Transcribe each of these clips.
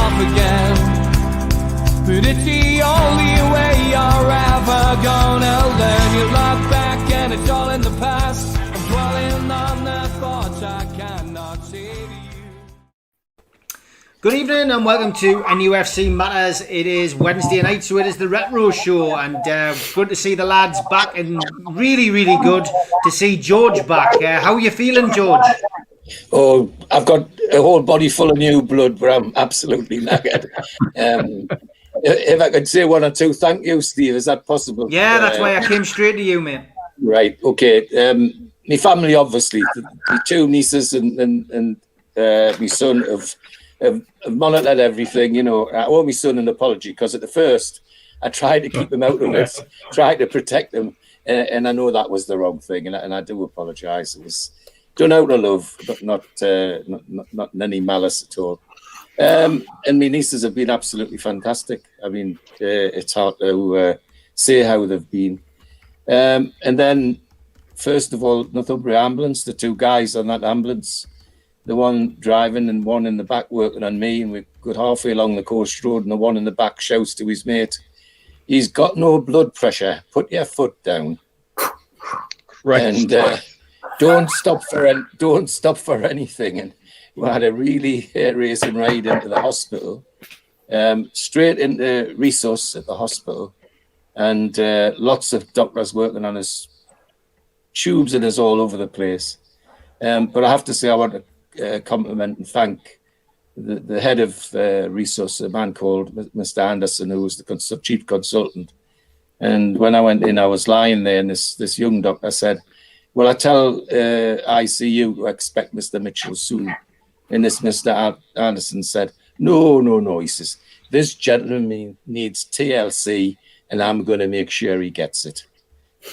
off again. But it's the only way you're ever gonna learn. You look back and it's all in the past. I'm dwelling on the thoughts I cannot say to you. Good evening and welcome to NUFC Matters. It is Wednesday night, so it is the Retro Show, and good to see the lads back, and really, really good to see George back. How are you feeling, George? Oh, I've got a whole body full of new blood, but I'm absolutely knackered. If I could say one or two thank you, Steve, is that possible? Yeah, that's why I came straight to you, mate. Right, okay. My family, obviously, the two nieces and my son have monitored everything. You know, I owe my son an apology because at the first I tried to keep him out of it, tried to protect him, and I know that was the wrong thing, and I do apologise. It was done out of love, but not in any malice at all. And my nieces have been absolutely fantastic. I mean, it's hard to say how they've been. And then, first of all, Northumbria ambulance, the two guys on that ambulance, the one driving and one in the back working on me, and we got halfway along the coast road, and the one in the back shouts to his mate, "He's got no blood pressure. Put your foot down." Right. And don't stop for anything. And we had a really hair-raising ride into the hospital, straight into resource at the hospital, and lots of doctors working on us, tubes in us all over the place. But I have to say, I want to compliment and thank the head of resource, a man called Mr. Anderson, who was the chief consultant. And when I went in, I was lying there, and this young doctor said, "Well, I tell ICU to expect Mr. Mitchell soon." And this Mr. Anderson said, No. He says, "This gentleman needs TLC, and I'm going to make sure he gets it."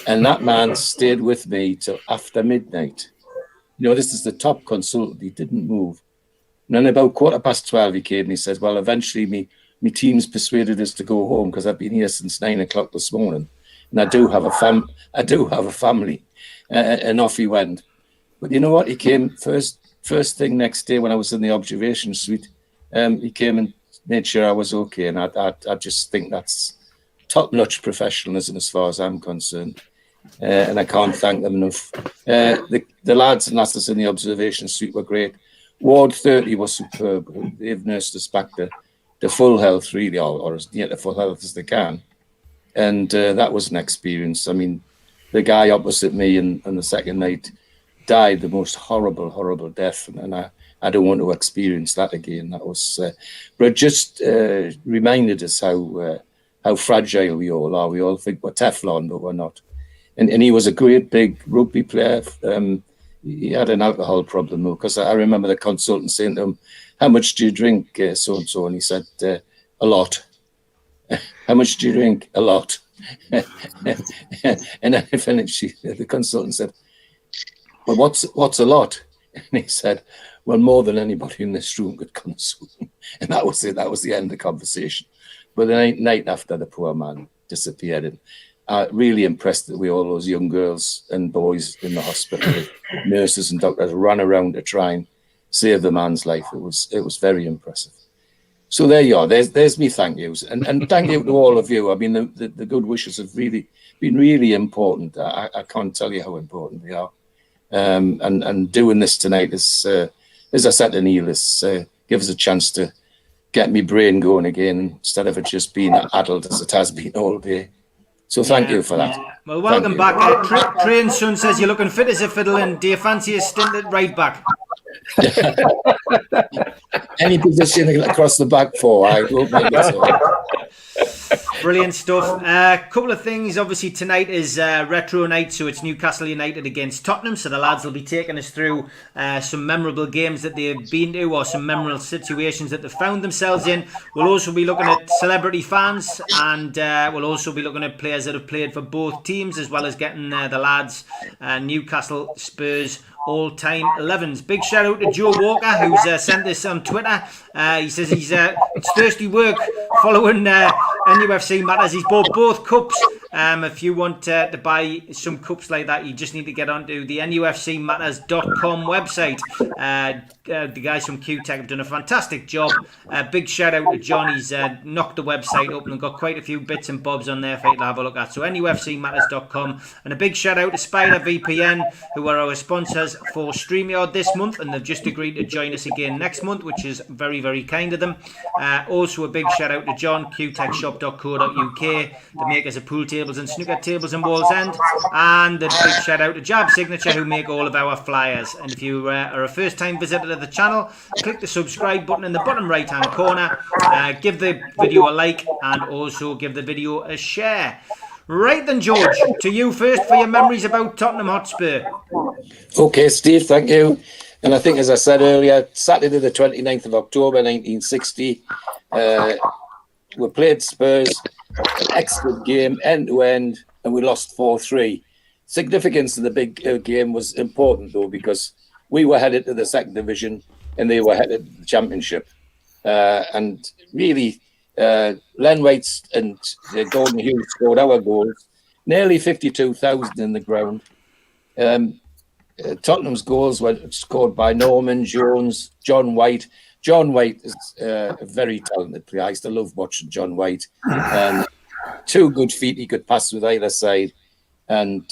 And that man stayed with me till after midnight. You know, this is the top consultant. He didn't move. And then about 12:15, he came and he said, "Well, eventually me team's persuaded us to go home because I've been here since 9 o'clock this morning. And I do have a family." And off he went. But you know what? He came first thing next day when I was in the observation suite. He came and made sure I was okay. And I just think that's top-notch professionalism as far as I'm concerned. And I can't thank them enough. The lads and lasses in the observation suite were great. Ward 30 was superb. They've nursed us back to full health, really, or as near to full health as they can. And that was an experience. I mean, the guy opposite me on the second night died the most horrible death, and I don't want to experience that again. That was, but it just reminded us how fragile we all are. We all think we're Teflon, but we're not. And he was a great big rugby player. He had an alcohol problem, though, because I remember the consultant saying to him, "How much do you drink, so-and-so?" And he said, "A lot." "How much do you drink?" "A lot." And then the consultant said, "Well, what's a lot?" And he said, "Well, more than anybody in this room could consume." And that was it. That was the end of the conversation. But the night after, the poor man disappeared. And really impressed that all those young girls and boys in the hospital, nurses and doctors, ran around to try and save the man's life. It was very impressive. So there you are. There's me thank yous, and thank you to all of you. I mean, the good wishes have really been really important. I can't tell you how important they are. And doing this tonight is, as I said to Neil, gives us a chance to get my brain going again instead of it just being addled as it has been all day. So thank you for that. Well, welcome back. Train Son says you're looking fit as a fiddle, and do you fancy a stint at right back? Any position across the back four, I will make it. Brilliant stuff. A couple of things. Obviously, tonight is retro night, so it's Newcastle United against Tottenham. So the lads will be taking us through some memorable games that they've been to, or some memorable situations that they've found themselves in. We'll also be looking at celebrity fans, and we'll also be looking at players that have played for both teams, as well as getting the lads Newcastle, Spurs, all-time 11s. Big shout out to Joe Walker, who's sent this on Twitter. He says it's thirsty work following NUFC Matters. He's bought both cups If you want to buy some cups like that, you just need to get onto the NUFCmatters.com website. The guys from Q-Tech have done a fantastic job. Big shout out to John. He's knocked the website up and got quite a few bits and bobs on there for you to have a look at. So NUFCmatters.com. And a big shout out to Spider VPN, who are our sponsors for StreamYard this month, and they've just agreed to join us again next month, which is very, very kind of them. Also a big shout out to John, qtechshop.co.uk, the makers of pool tables and snooker tables in Wallsend, and a big shout out to Jab Signature, who make all of our flyers. And if you are a first time visitor to the channel, click the subscribe button in the bottom right hand corner, give the video a like, and also give the video a share. Right then, George, to you first for your memories about Tottenham Hotspur. Okay, Steve, thank you. And I think, as I said earlier, Saturday the 29th of October 1960, we played Spurs, an excellent game, end-to-end, and we lost 4-3. Significance of the big game was important, though, because we were headed to the second division and they were headed to the Championship. And really, Len White and Gordon Hughes scored our goals, nearly 52,000 in the ground. Tottenham's goals were scored by Norman, Jones, John White. John White is a very talented player. I used to love watching John White. Two good feet he could pass with either side. And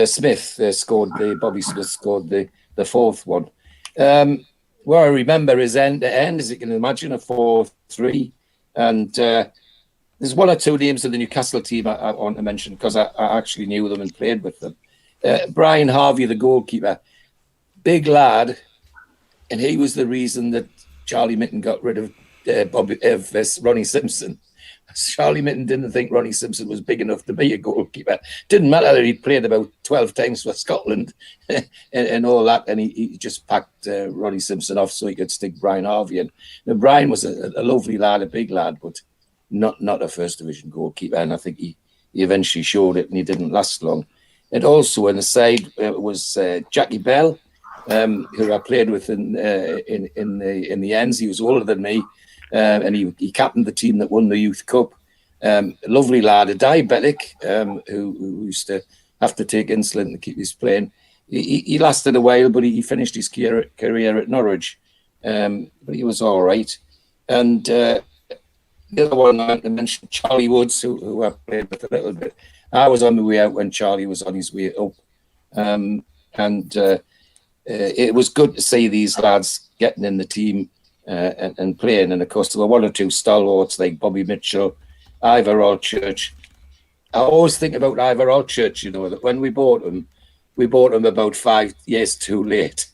Smith scored Bobby Smith scored the fourth one. What I remember is end to end, as you can imagine, a 4-3. And there's one or two names of the Newcastle team I want to mention because I actually knew them and played with them. Brian Harvey, the goalkeeper, big lad, and he was the reason that Charlie Mitten got rid of Ronnie Simpson. Charlie Mitten didn't think Ronnie Simpson was big enough to be a goalkeeper. Didn't matter that he'd played about 12 times for Scotland and all that, and he just packed Ronnie Simpson off so he could stick Brian Harvey in. Now, Brian was a lovely lad, a big lad, but not a first division goalkeeper, and I think he eventually showed it, and he didn't last long. And also on the side was Jackie Bell, who I played with in the ends. He was older than me, and he captained the team that won the Youth Cup. Lovely lad, a diabetic who used to have to take insulin to keep his playing. He lasted a while, but he finished his career at Norwich. But he was all right. And the other one I want to mention, Charlie Woods, who I played with a little bit. I was on my way out when Charlie was on his way up. It was good to see these lads getting in the team and playing. And of course, there were one or two stalwarts like Bobby Mitchell, Ivor Allchurch. I always think about Ivor Allchurch, you know, that when we bought him about 5 years too late.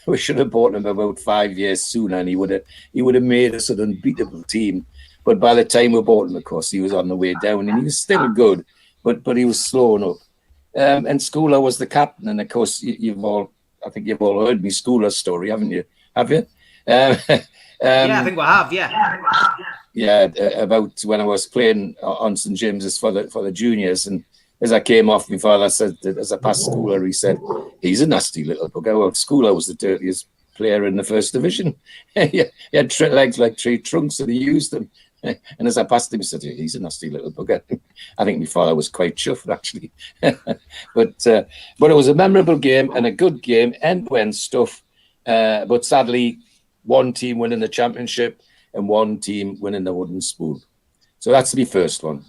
We should have bought him about 5 years sooner, and he would have made us an unbeatable team. But by the time we bought him, of course, he was on the way down, and he was still good, but he was slowing up. And Schooler was the captain, and of course, I think you've all heard me Schooler's story, haven't you? Have you? Yeah, I think we have. Yeah. Yeah, about when I was playing on St James's for the juniors, and as I came off, my father said that as I passed Schooler, he said, "He's a nasty little bugger." Well, Schooler was the dirtiest player in the first division. He had legs like tree trunks, and he used them. And as I passed him, he said, "He's a nasty little bugger." I think my father was quite chuffed, actually. But it was a memorable game and a good game, end-to-end stuff. But sadly, one team winning the championship and one team winning the wooden spoon. So that's my first one.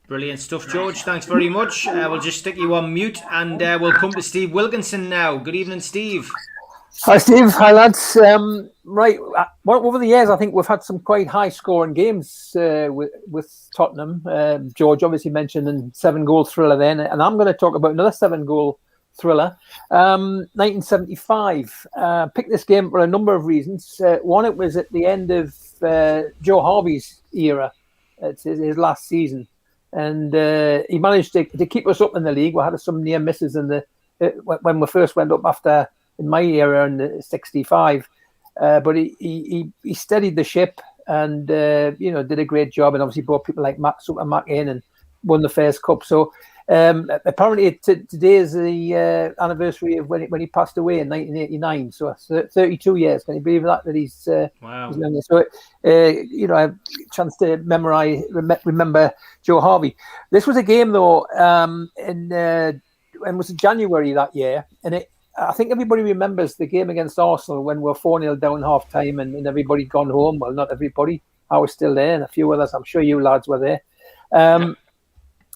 Brilliant stuff, George. Thanks very much. We'll just stick you on mute, and we'll come to Steve Wilkinson now. Good evening, Steve. Hi, Steve. Hi, lads. Right, over the years, I think we've had some quite high-scoring games with Tottenham. George obviously mentioned a 7-goal thriller then, and I'm going to talk about another 7-goal thriller. 1975. Picked this game for a number of reasons. One, it was at the end of Joe Harvey's era. It's his last season. And he managed to keep us up in the league. We had some near misses when we first went up after, in my era, in 65. But he steadied the ship and did a great job, and obviously brought people like Super Mac in and won the Fairs Cup. So Apparently, today is the anniversary of when he passed away in 1989. So 32 years. Can you believe that? That he's Wow. he's young. So you know, I have a chance to remember Joe Harvey. This was a game though, in when was it January that year, and I think everybody remembers the game against Arsenal when we're 4-0 down half time and everybody'd gone home. Well, not everybody. I was still there, and a few others. I'm sure you lads were there.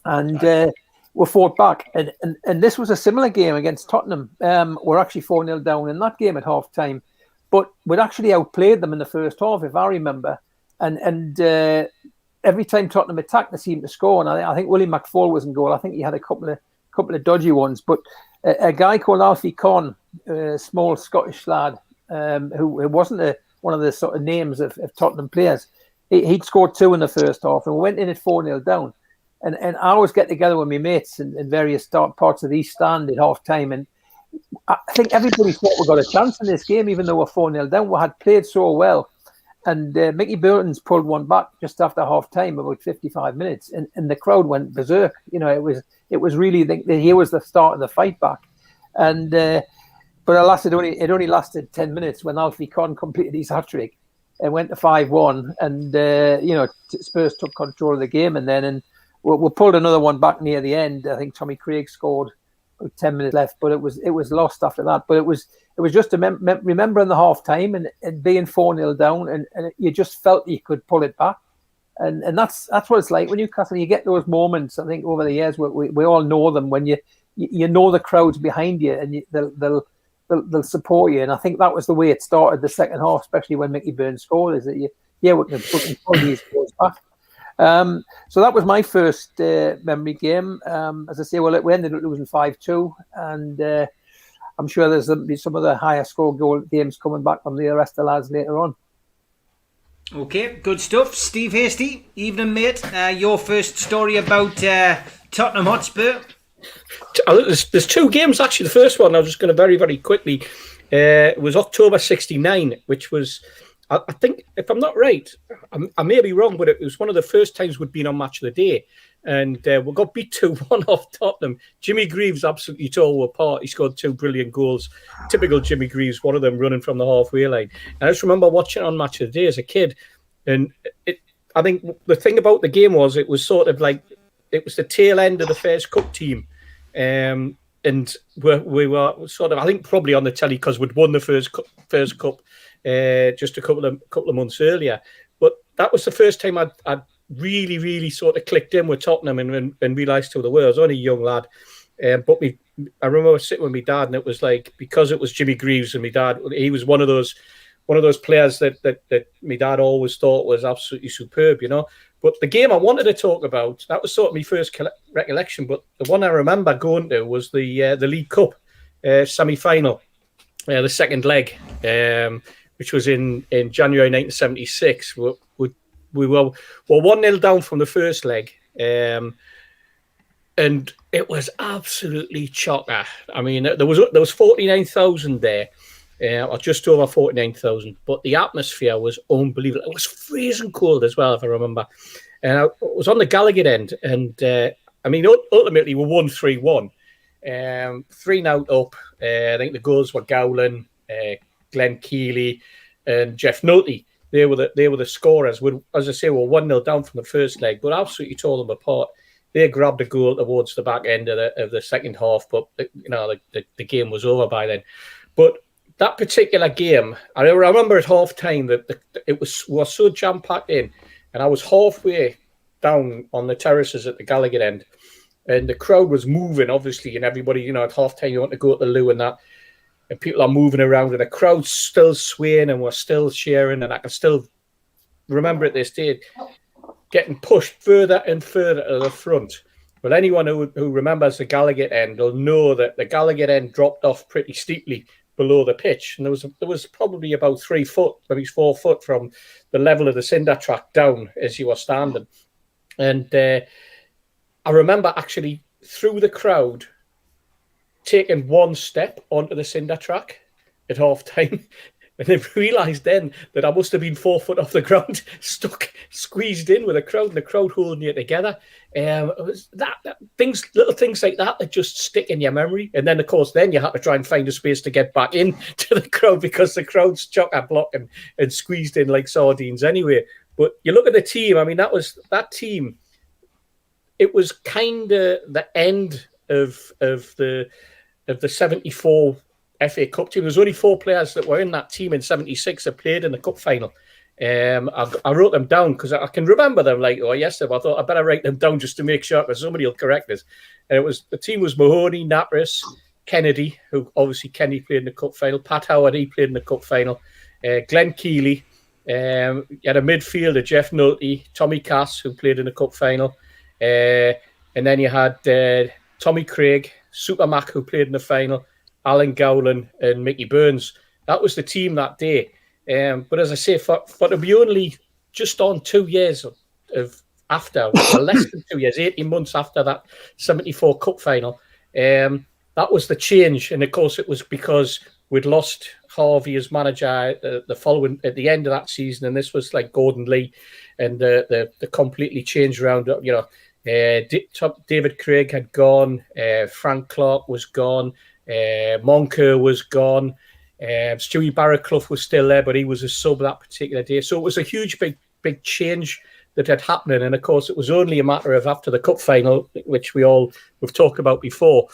And we fought back. And this was a similar game against Tottenham. We're actually 4-0 down in that game at half time, but we'd actually outplayed them in the first half, if I remember. And every time Tottenham attacked, they seemed to score. And I think Willie McFall was in goal. I think he had a couple of dodgy ones, but a guy called Alfie Conn, a small Scottish lad, who wasn't one of the sort of names of Tottenham players, he'd scored 2 in the first half, and we went in at 4-0 down. And I always get together with my mates in various parts of the East Stand at half time, and I think everybody thought we got a chance in this game, even though we're 4-0 down. We had played so well. And Mickey Burton's pulled one back just after half time, about 55 minutes, and the crowd went berserk. You know, it was really here was the start of the fight back, and but it only lasted 10 minutes when Alfie Conn completed his hat trick and went to 5-1, and you know, Spurs took control of the game, and we pulled another one back near the end. I think Tommy Craig scored with 10 minutes left, but it was lost after that. But it was just remembering the half time and being 4-0 down, and you just felt you could pull it back, and that's what it's like when Newcastle. You get those moments. I think over the years we all know them when you know the crowd's behind you, and they'll support you. And I think that was the way it started the second half, especially when Mickey Burns scored. Is that we can pull these goals back. So that was my first memory game. As I say, we ended up losing 5-2, and I'm sure there's some of the higher score goal games coming back from the rest of the lads later on. Okay, good stuff. Steve Hasty, evening mate. Your first story about Tottenham Hotspur. There's 2 games actually. The first one, I was just going to very, very quickly. It was October '69, which was, I think, if I'm not right, I may be wrong, but it was one of the first times we'd been on Match of the Day. And we got beat 2-1 off Tottenham. Jimmy Greaves absolutely tore apart. He scored 2 brilliant goals. Typical Jimmy Greaves, one of them running from the halfway line. And I just remember watching it on Match of the Day as a kid. And I think the thing about the game was it was sort of like, it was the tail end of the first cup team. And we were sort of, I think, probably on the telly because we'd won the first cup just a couple of months earlier. But that was the first time I'd really, really sort of clicked in with Tottenham and realised who they were. I was only a young lad. But I remember sitting with my dad, and it was like, because it was Jimmy Greaves and my dad, he was one of those players that my dad always thought was absolutely superb, you know. But the game I wanted to talk about, that was sort of my first recollection, but the one I remember going to was the League Cup semi-final, the second leg, which was in January 1976. We were 1-0 down from the first leg, and it was absolutely chocker. I mean, there was 49,000 there, or just over 49,000, but the atmosphere was unbelievable. It was freezing cold as well, if I remember. And I was on the Gallagher end, and I mean, ultimately we won 3-1, 3-0 up. I think the goals were Gowland, Glenn Keeley, and Jeff Nutty. They were the scorers. As I say, we're 1-0 down from the first leg, but absolutely tore them apart. They grabbed a goal towards the back end of the second half, but you know the game was over by then. But that particular game, I remember at half time that we were so jam packed in, and I was halfway down on the terraces at the Gallagher end, and the crowd was moving, obviously, and everybody, you know, at half time you want to go to the loo and that. And people are moving around, and the crowd's still swaying, and we're still cheering. And I can still remember at this day getting pushed further and further to the front. Well, anyone who remembers the Gallagher end will know that the Gallagher end dropped off pretty steeply below the pitch, and there was probably about 3 foot, maybe 4 foot from the level of the cinder track down as you were standing. And I remember actually through the crowd taking one step onto the cinder track at half time. And then realised then that I must have been 4 foot off the ground, squeezed in with a crowd, and the crowd holding you together. It was little things like that just stick in your memory. And then, of course, then you had to try and find a space to get back in to the crowd because the crowd's chock-a-block and squeezed in like sardines anyway. But you look at the team. I mean, that team. It was kind of the end of the 74 FA Cup team. There was only 4 players that were in that team in 76 that played in the cup final. I wrote them down because I can remember them like, oh, yes, I thought I better write them down just to make sure because somebody will correct us. And the team was Mahoney, Napris, Kennedy, who obviously Kenny played in the cup final, Pat Howard, he played in the cup final, Glenn Keeley, you had a midfielder, Jeff Nolte, Tommy Cass, who played in the cup final, and then you had Tommy Craig, Super Mac, who played in the final, Alan Gowland and Mickey Burns. That was the team that day. But as I say, for to be only just on 2 years after, or less than 2 years, 18 months after that 74 cup final, that was the change. And of course, it was because we'd lost Harvey as manager at the end of that season, and this was like Gordon Lee, and the completely changed around. You know, David Craig had gone, Frank Clark was gone. Moncur was gone. Stewie Barraclough was still there, but he was a sub that particular day. So it was a huge, big change that had happened. And of course, it was only a matter of after the cup final, which we've talked about before.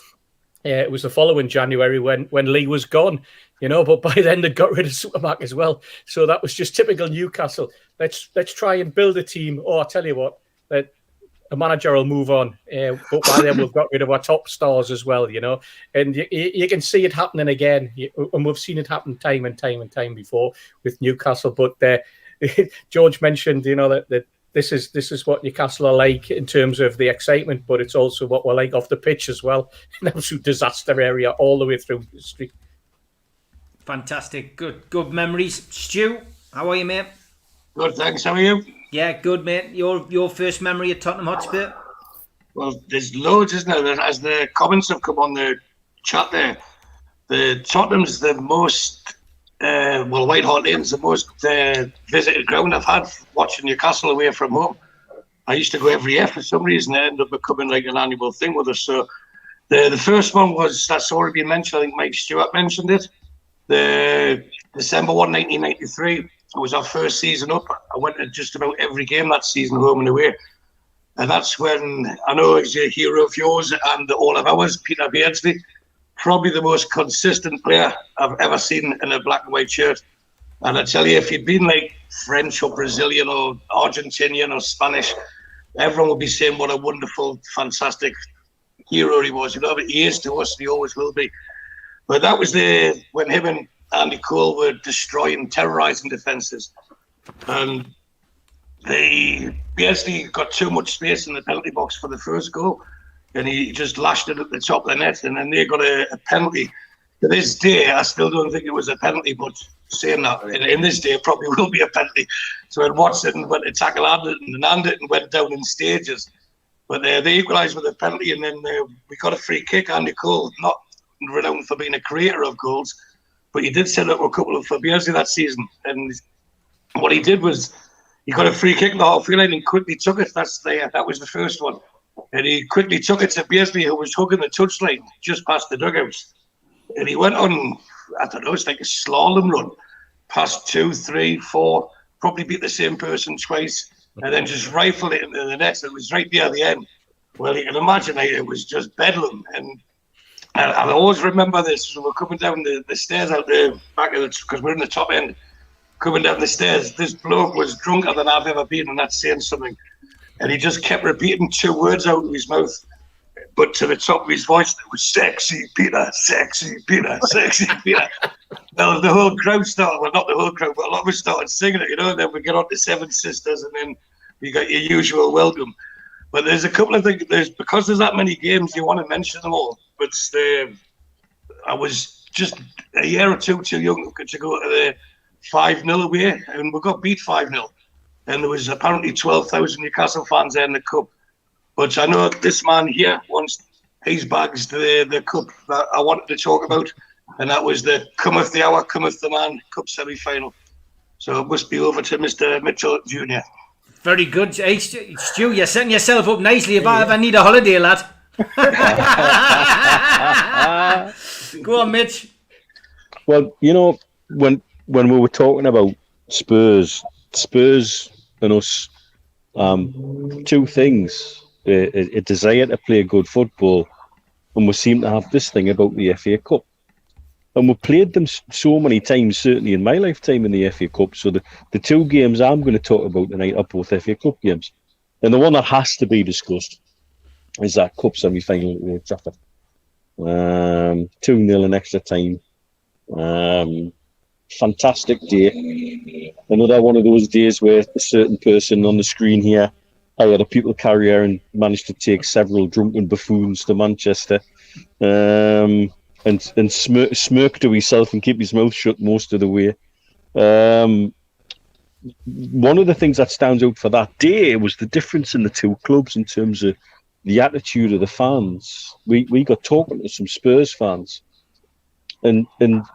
It was the following January when Lee was gone, you know. But by then they got rid of Supermac as well. So that was just typical Newcastle. Let's try and build a team. Oh, I tell you what, a manager will move on, but by then we've got rid of our top stars as well, you know. And you can see it happening again, and we've seen it happen time and time before with Newcastle. But George mentioned, you know, that this is what Newcastle are like in terms of the excitement, but it's also what we're like off the pitch as well. An absolute disaster area all the way through history. Fantastic, good memories. Stu, how are you, mate? Good, thanks. How are you? Yeah, good, mate. Your first memory at Tottenham Hotspur? Well, there's loads, isn't there? As the comments have come on the chat there, the Tottenham's the most, White Hart Lane's the most visited ground I've had watching Newcastle away from home. I used to go every year for some reason. It ended up becoming like an annual thing with us. So the first one was, that's already been mentioned, I think Mike Stewart mentioned it. The December 1, 1993. It was our first season up. I went to just about every game that season, home and away. And that's when, I know he's a hero of yours and all of ours, Peter Beardsley, probably the most consistent player I've ever seen in a black and white shirt. And I tell you, if he'd been like French or Brazilian or Argentinian or Spanish, everyone would be saying what a wonderful, fantastic hero he was. You know, but he is to us, he always will be. But that was when him and Andy Cole were destroying, terrorising defences. And they basically got too much space in the penalty box for the first goal. And he just lashed it at the top of the net. And then they got a penalty. To this day, I still don't think it was a penalty, but saying that, in this day, it probably will be a penalty. So when Watson went to tackle and went down in stages. But they equalised with a penalty, and then we got a free kick. Andy Cole, not renowned for being a creator of goals, but he did set up a couple for Beardsley that season. And what he did was he got a free kick in the halfway line and quickly took it. That was the first one. And he quickly took it to Beardsley, who was hugging the touchline just past the dugouts. And he went on, I don't know, it's like a slalom run, past 2, 3, 4, probably beat the same person twice, and then just rifled it into the net. It was right near the end. Well, you can imagine it was just bedlam. And I always remember this. So we're coming down the stairs out the back of because we're in the top end. Coming down the stairs, this bloke was drunker than I've ever been, and that's saying something. And he just kept repeating 2 words out of his mouth, but to the top of his voice, it was "sexy Peter, sexy Peter, sexy Peter." Now the whole crowd started, well, not the whole crowd, but a lot of us started singing it, you know. And then we get on to Seven Sisters, and then you got your usual welcome. But there's a couple of things. Because there's that many games, you want to mention them all. But I was just a year or two too young to go to the 5-0 away, and we got beat 5-0. And there was apparently 12,000 Newcastle fans there in the cup. But I know this man here wants his bags the cup that I wanted to talk about. and that was the cometh the hour, cometh the man cup semi-final. So it must be over to Mr. Mitchell Jr. Very good. Hey, Stu, you're setting yourself up nicely if I ever need a holiday, lad. Go on, Mitch. Well, you know, when we were talking about Spurs and us, two things: a desire to play good football, and we seem to have this thing about the FA Cup. And we played them so many times, certainly in my lifetime, in the FA Cup. So the two games I'm going to talk about tonight are both FA Cup games. And the one that has to be discussed is that Cup semi-final at Old Trafford. 2-0 in extra time. Fantastic day. Another one of those days where a certain person on the screen here, I had a people carrier and managed to take several drunken buffoons to Manchester. And smirk to himself and keep his mouth shut most of the way. One of the things that stands out for that day was the difference in the two clubs in terms of the attitude of the fans. We got talking to some Spurs fans, and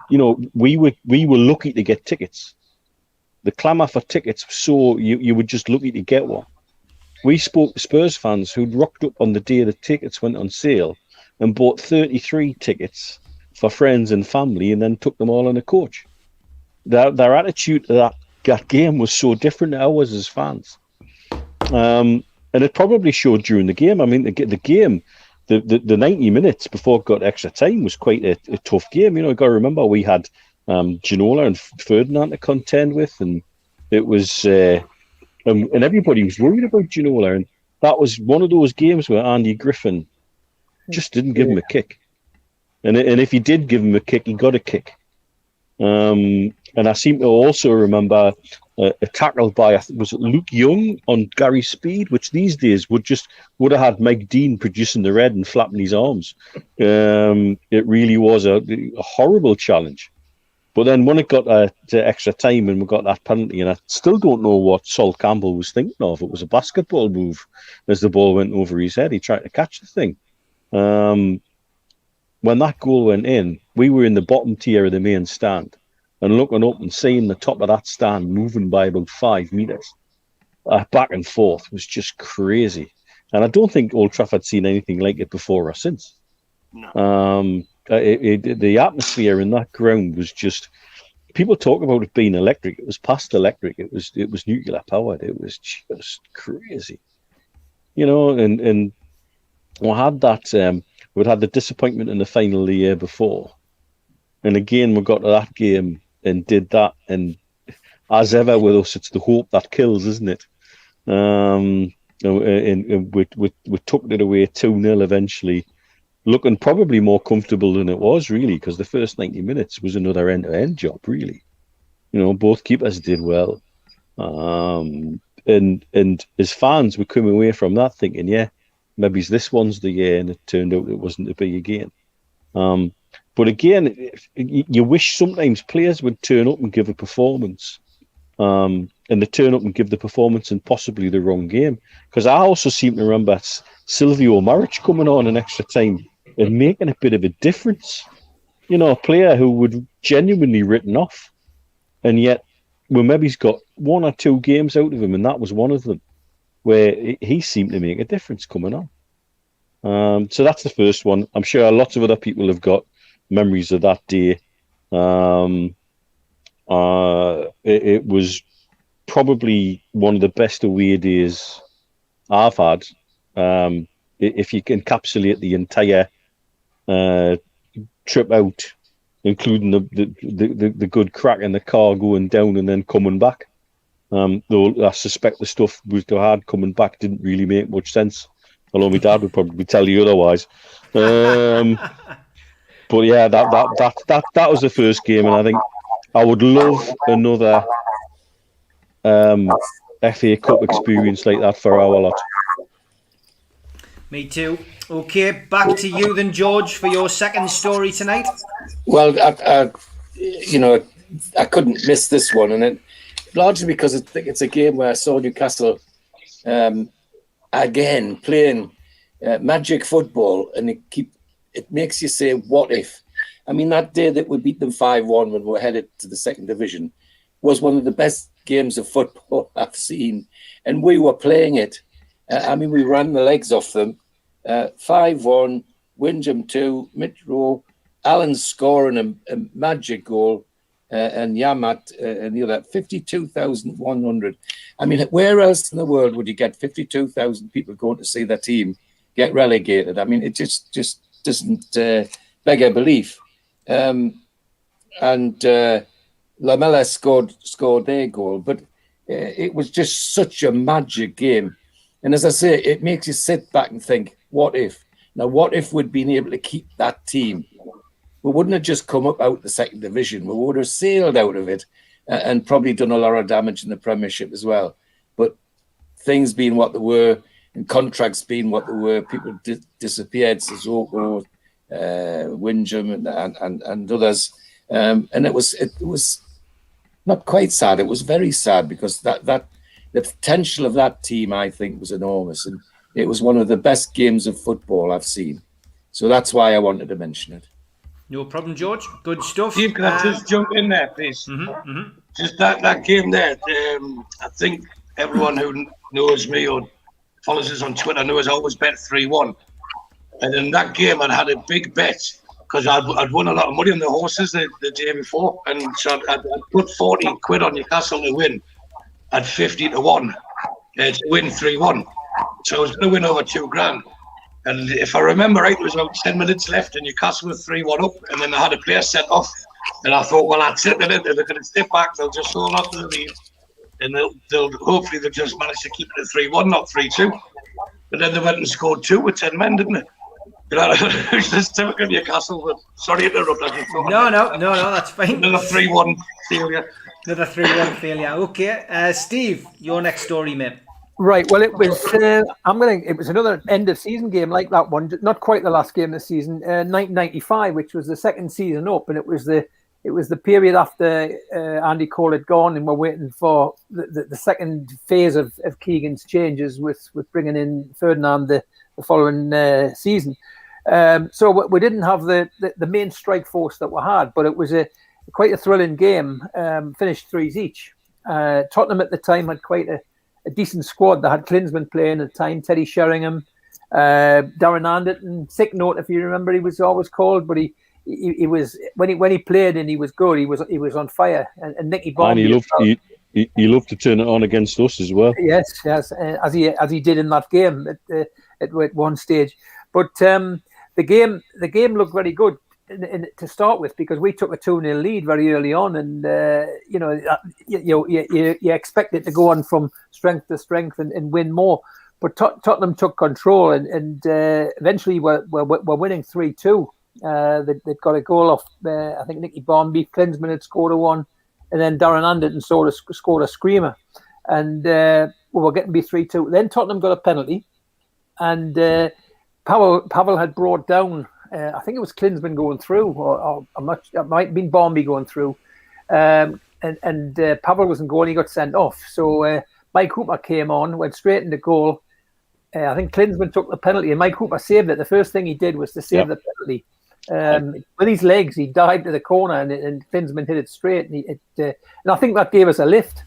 you know we were lucky to get tickets. The clamour for tickets, so you were just lucky to get one. We spoke to Spurs fans who'd rocked up on the day the tickets went on sale and bought 33 tickets for friends and family and then took them all on a coach. Their attitude to that game was so different to ours as fans. And it probably showed during the game. I mean, the game, the 90 minutes before it got extra time was quite a tough game. You know, you got to remember we had Ginola and Ferdinand to contend with, and it was... and everybody was worried about Ginola, and that was one of those games where Andy Griffin just didn't give him a kick. And if he did give him a kick, he got a kick. And I seem to also remember a tackle by, was it Luke Young on Gary Speed, which these days would have had Mike Dean producing the red and flapping his arms. It really was a horrible challenge. But then when it got to extra time and we got that penalty, and I still don't know what Sol Campbell was thinking of. It was a basketball move as the ball went over his head. He tried to catch the thing. When that goal went in, we were in the bottom tier of the main stand and looking up and seeing the top of that stand moving by about 5 metres. Back and forth was just crazy. And I don't think Old Trafford's seen anything like it before or since. No. The atmosphere in that ground was just... People talk about it being electric. It was past electric. It was nuclear powered. It was just crazy. You know, and we had that... We'd had the disappointment in the final the year before. And again, we got to that game and did that. And as ever with us, it's the hope that kills, isn't it? And we took it away 2-0 eventually, looking probably more comfortable than it was, really, because the first 90 minutes was another end-to-end job, really. You know, both keepers did well. And as fans, we came away from that thinking, yeah, maybe this one's the year, and it turned out it wasn't to be again. But again, you wish sometimes players would turn up and give a performance, and they turn up and give the performance in possibly the wrong game. Because I also seem to remember Silvio Maric coming on in extra time and making a bit of a difference. You know, a player who would genuinely written off, and yet, well, maybe he's got 1 or 2 games out of him, and that was one of them, where he seemed to make a difference coming on. So that's the first one. I'm sure lots of other people have got memories of that day. It was probably one of the best away days I've had. If you can encapsulate the entire trip out, including the good crack in the car going down and then coming back. Though I suspect the stuff we had coming back didn't really make much sense. Although my dad would probably tell you otherwise. But yeah, that was the first game, and I think I would love another FA Cup experience like that for our lot. Me too. Okay, back to you then, George, for your second story tonight. Well, I couldn't miss this one, and largely because I think it's a game where I saw Newcastle again playing magic football, and it makes you say, "What if?" I mean, that day that we beat them 5-1 when we were headed to the second division was one of the best games of football I've seen. And we were playing it. I mean, we ran the legs off them. 5-1, Windham 2, Mitch Rowe, Allen scoring a magic goal, and Yamat and the other 52,100. I mean, where else in the world would you get 52,000 people going to see their team get relegated? I mean, it just doesn't beg a belief. And Lamela scored their goal, but it was just such a magic game. And as I say, it makes you sit back and think, what if? Now, what if we'd been able to keep that team? We wouldn't have just come up out the second division. We would have sailed out of it and probably done a lot of damage in the Premiership as well. But things being what they were, and contracts being what they were, people disappeared, Sissoko, Windham and others. And it was not quite sad. It was very sad because that the potential of that team, I think, was enormous. And it was one of the best games of football I've seen. So that's why I wanted to mention it. No problem, George. Good stuff. Steve, can I just jump in there, please? Just that game there. I think everyone who knows me or follows us on Twitter knows I always bet 3-1. And in that game, I'd had a big bet because I'd won a lot of money on the horses the day before. And so I'd put 40 quid on Newcastle to win at 50-1 to win 3-1. So I was going to win over $2,000. And if I remember right, there was about 10 minutes left and Newcastle was 3-1 up. And then I had a player sent off. And I thought, well, that's it. They're going to step back. They'll just hold on to the lead. And they'll just manage to keep it at 3-1, not 3-2. But then they went and scored 2 with 10 men, didn't they? It's just typical Newcastle. But sorry to interrupt. No, that's fine. Another 3-1 failure. Another 3-1 failure. Okay, Steve, your next story, mate. Right. Well, it was. It was another end of season game like that one. Not quite the last game of the season. 1995, which was the second season up, and it was the period after Andy Cole had gone, and we're waiting for the second phase of Keegan's changes with bringing in Ferdinand the following season. So we didn't have the main strike force that we had, but it was quite a thrilling game. Finished 3s each. Tottenham at the time had quite a decent squad. They had Klinsmann playing at the time, Teddy Sheringham, Darren Anderton. Sick note, if you remember, he was always called, but he was when he played and he was good. He was on fire. And Nicky Bond. And he loved to turn it on against us as well. Yes, as he did in that game at one stage. But the game looked very good to start with because we took a 2-0 lead very early on, and you expect it to go on from strength to strength and win more. But Tottenham took control, and eventually we're winning 3-2. They'd got a goal off. I think Nicky Barmby, Klinsmann had scored a one, and then Darren Anderton scored a screamer, and we were getting to be 3-2. Then Tottenham got a penalty, and Pavel had brought down. I think it was Klinsmann going through, or it might have been Barmby going through, and Pavel wasn't going. He got sent off. So Mike Hooper came on, went straight into goal. I think Klinsmann took the penalty, and Mike Hooper saved it. The first thing he did was to save the penalty. With his legs, he dived to the corner, and Klinsmann hit it straight. And I think that gave us a lift.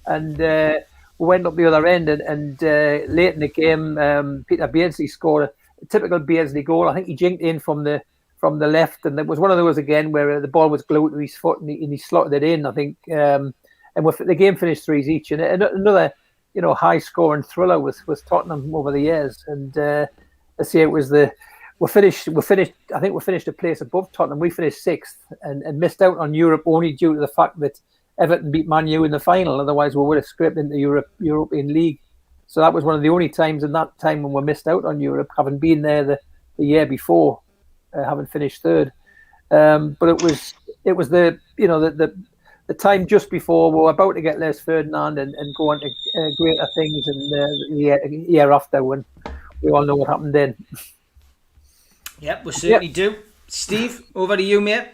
And we went up the other end, and late in the game, Peter Beardsley scored a typical Beardsley goal. I think he jinked in from the left, and it was one of those again where the ball was glued to his foot, and he slotted it in, I think. And the game finished 3s each, and another high scoring thriller with Tottenham over the years. And let's see, it was we finished. I think we finished a place above Tottenham. We finished 6th and missed out on Europe only due to the fact that Everton beat Man U in the final. Otherwise, we would have scraped into European League. So that was one of the only times in that time when we missed out on Europe, having been there the year before, having finished 3rd. But it was the time just before we were about to get Les Ferdinand and go on to greater things, and the year after, when we all know what happened then. Yep, we certainly do. Steve, over to you, mate.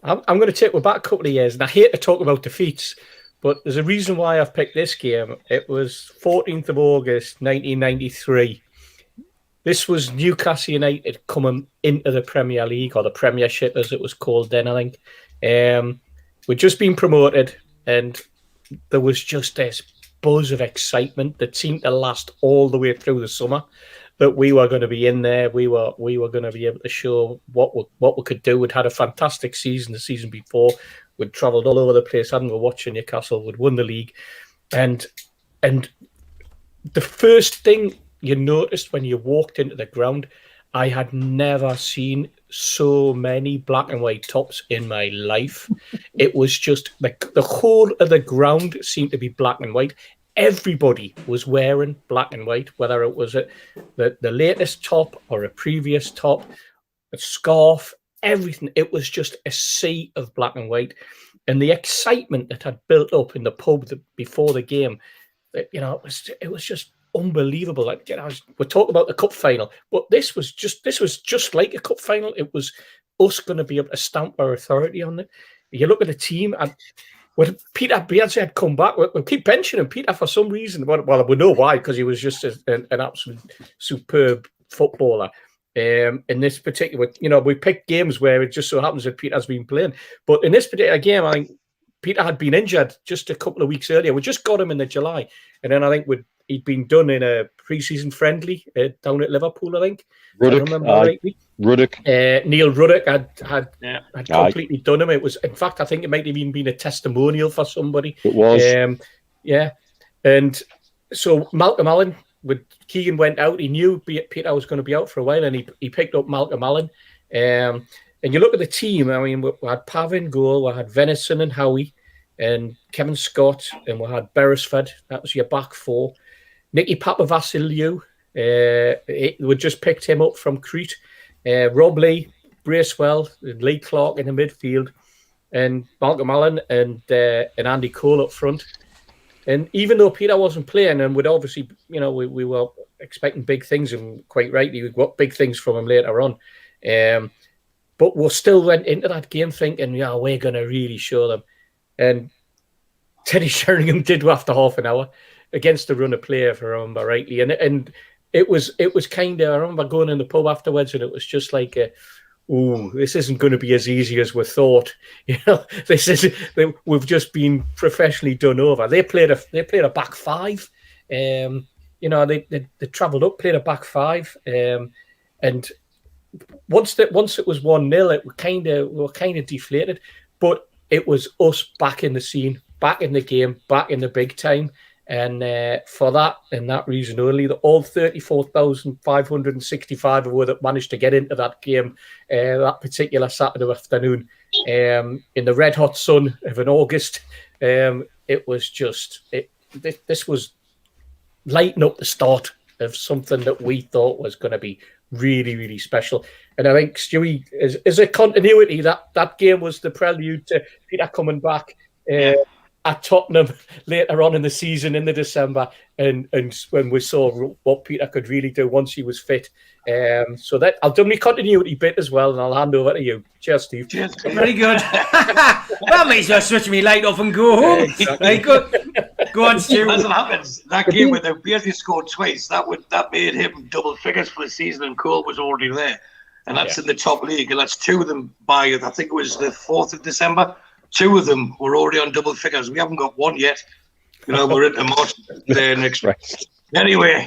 I'm going to take you back a couple of years, and I hate to talk about defeats, but there's a reason why I've picked this game. It was 14th of August, 1993. This was Newcastle United coming into the Premier League, or the Premiership as it was called then, I think. We'd just been promoted, and there was just this buzz of excitement that seemed to last all the way through the summer, that we were going to be in there. We were going to be able to show what we could do. We'd had a fantastic season the season before. We'd travelled all over the place, hadn't we, watching Newcastle. We'd won the league. And the first thing you noticed when you walked into the ground, I had never seen so many black and white tops in my life. It was just like the whole of the ground seemed to be black and white. Everybody was wearing black and white, whether it was the latest top or a previous top, a scarf, everything. It was just a sea of black and white. And the excitement that had built up in the pub before the game, it was just unbelievable. Like, we're talking about the cup final, but this was just like a cup final. It was us going to be able to stamp our authority on it. You look at the team, and when Peter Bielsa had come back, we keep mentioning Peter for some reason. Well, we know why, because he was just an absolute superb footballer. In this particular, we picked games where it just so happens that Peter's been playing. But in this particular game, I think Peter had been injured just a couple of weeks earlier. We just got him in the July, and then I think he'd been done in a pre-season friendly down at Liverpool, I think. Ruddock. Neil Ruddock had completely done him. It was, in fact, I think it might have even been a testimonial for somebody. It was. And so Malcolm Allen, with Keegan went out, he knew Peter was going to be out for a while, and he picked up Malcolm Allen. And you look at the team, I mean, we had Pav in goal, we had Venison and Howie, and Kevin Scott, and we had Beresford. That was your back four. Nicky Papavasiliou, we just picked him up from Crete. Rob Lee, Bracewell, and Lee Clark in the midfield, and Malcolm Allen and Andy Cole up front. And even though Peter wasn't playing, and we'd obviously, we were expecting big things, and quite rightly, we got big things from him later on. But we still went into that game thinking, we're going to really show them. And Teddy Sheringham did after half an hour against the run of play, if I remember rightly. And it was kind of, I remember going in the pub afterwards, and it was just like, this isn't going to be as easy as we thought. We've just been professionally done over. They played a back five. They travelled up, played a back five, and once it was 1-0, we were kind of deflated. But it was us back in the scene, back in the game, back in the big time. And for that and that reason only, all 34,565 that managed to get into that game that particular Saturday afternoon in the red hot sun of an August, it was just this was lighting up the start of something that we thought was going to be really, really special. And I think, Stewie, is a continuity. That game was the prelude to Peter coming back at Tottenham later on in the season in the December, and when we saw what Peter could really do once he was fit. So that I'll do my continuity bit as well, and I'll hand over to you. Cheers, Steve. Cheers. Very good. That makes you switch me light off and go home. Exactly. Very good. Go on, Stu. As it happens, that game where they basically scored twice, that made him double figures for the season, and Cole was already there. And that's in the top league, and that's two of them by, I think it was the 4th of December. Two of them were already on double figures. We haven't got one yet. We're into March next week. Anyway,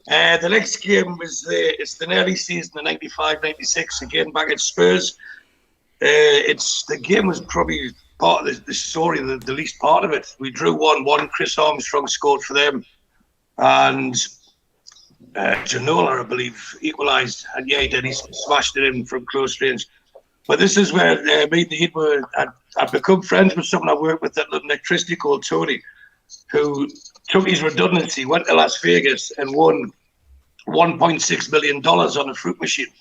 the next game was it's the early season of 95-96, again back at Spurs. The game was probably part of the story, the least part of it. We drew 1-1. Chris Armstrong scored for them, and Janola, I believe, equalised. And he did. He smashed it in from close range. But this is where me and Heat I'd become friends with someone I worked with at electricity called Tony, who took his redundancy, went to Las Vegas and won $1.6 million on a fruit machine.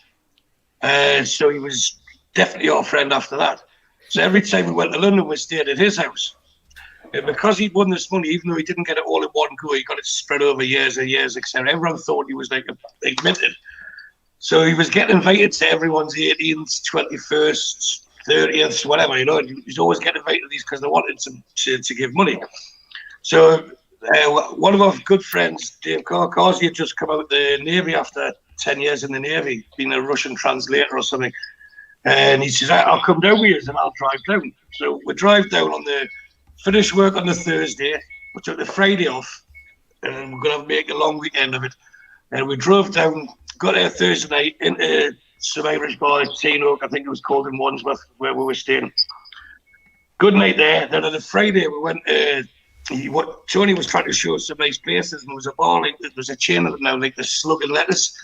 So he was definitely our friend after that. So every time we went to London, we stayed at his house. And because he'd won this money, even though he didn't get it all in one go, he got it spread over years and years, etc. Everyone thought he was like minted. So he was getting invited to everyone's 18th, 21st, 30th, whatever, He's always getting invited to these because they wanted to give money. So one of our good friends, Dave Carsey, had just come out of the Navy after 10 years in the Navy, being a Russian translator or something. And he says, I'll come down with you and I'll drive down. So we drive down finish work on the Thursday. We took the Friday off, and we're going to make a long weekend of it. And we drove down, got there Thursday night into some Irish bar, Teen Oak, I think it was called, in Wandsworth, where we were staying. Good night there. Then on the Friday, we went. Tony was trying to show us some nice places, and there was a bar, like there was a chain of them now, like the Slug and Lettuce.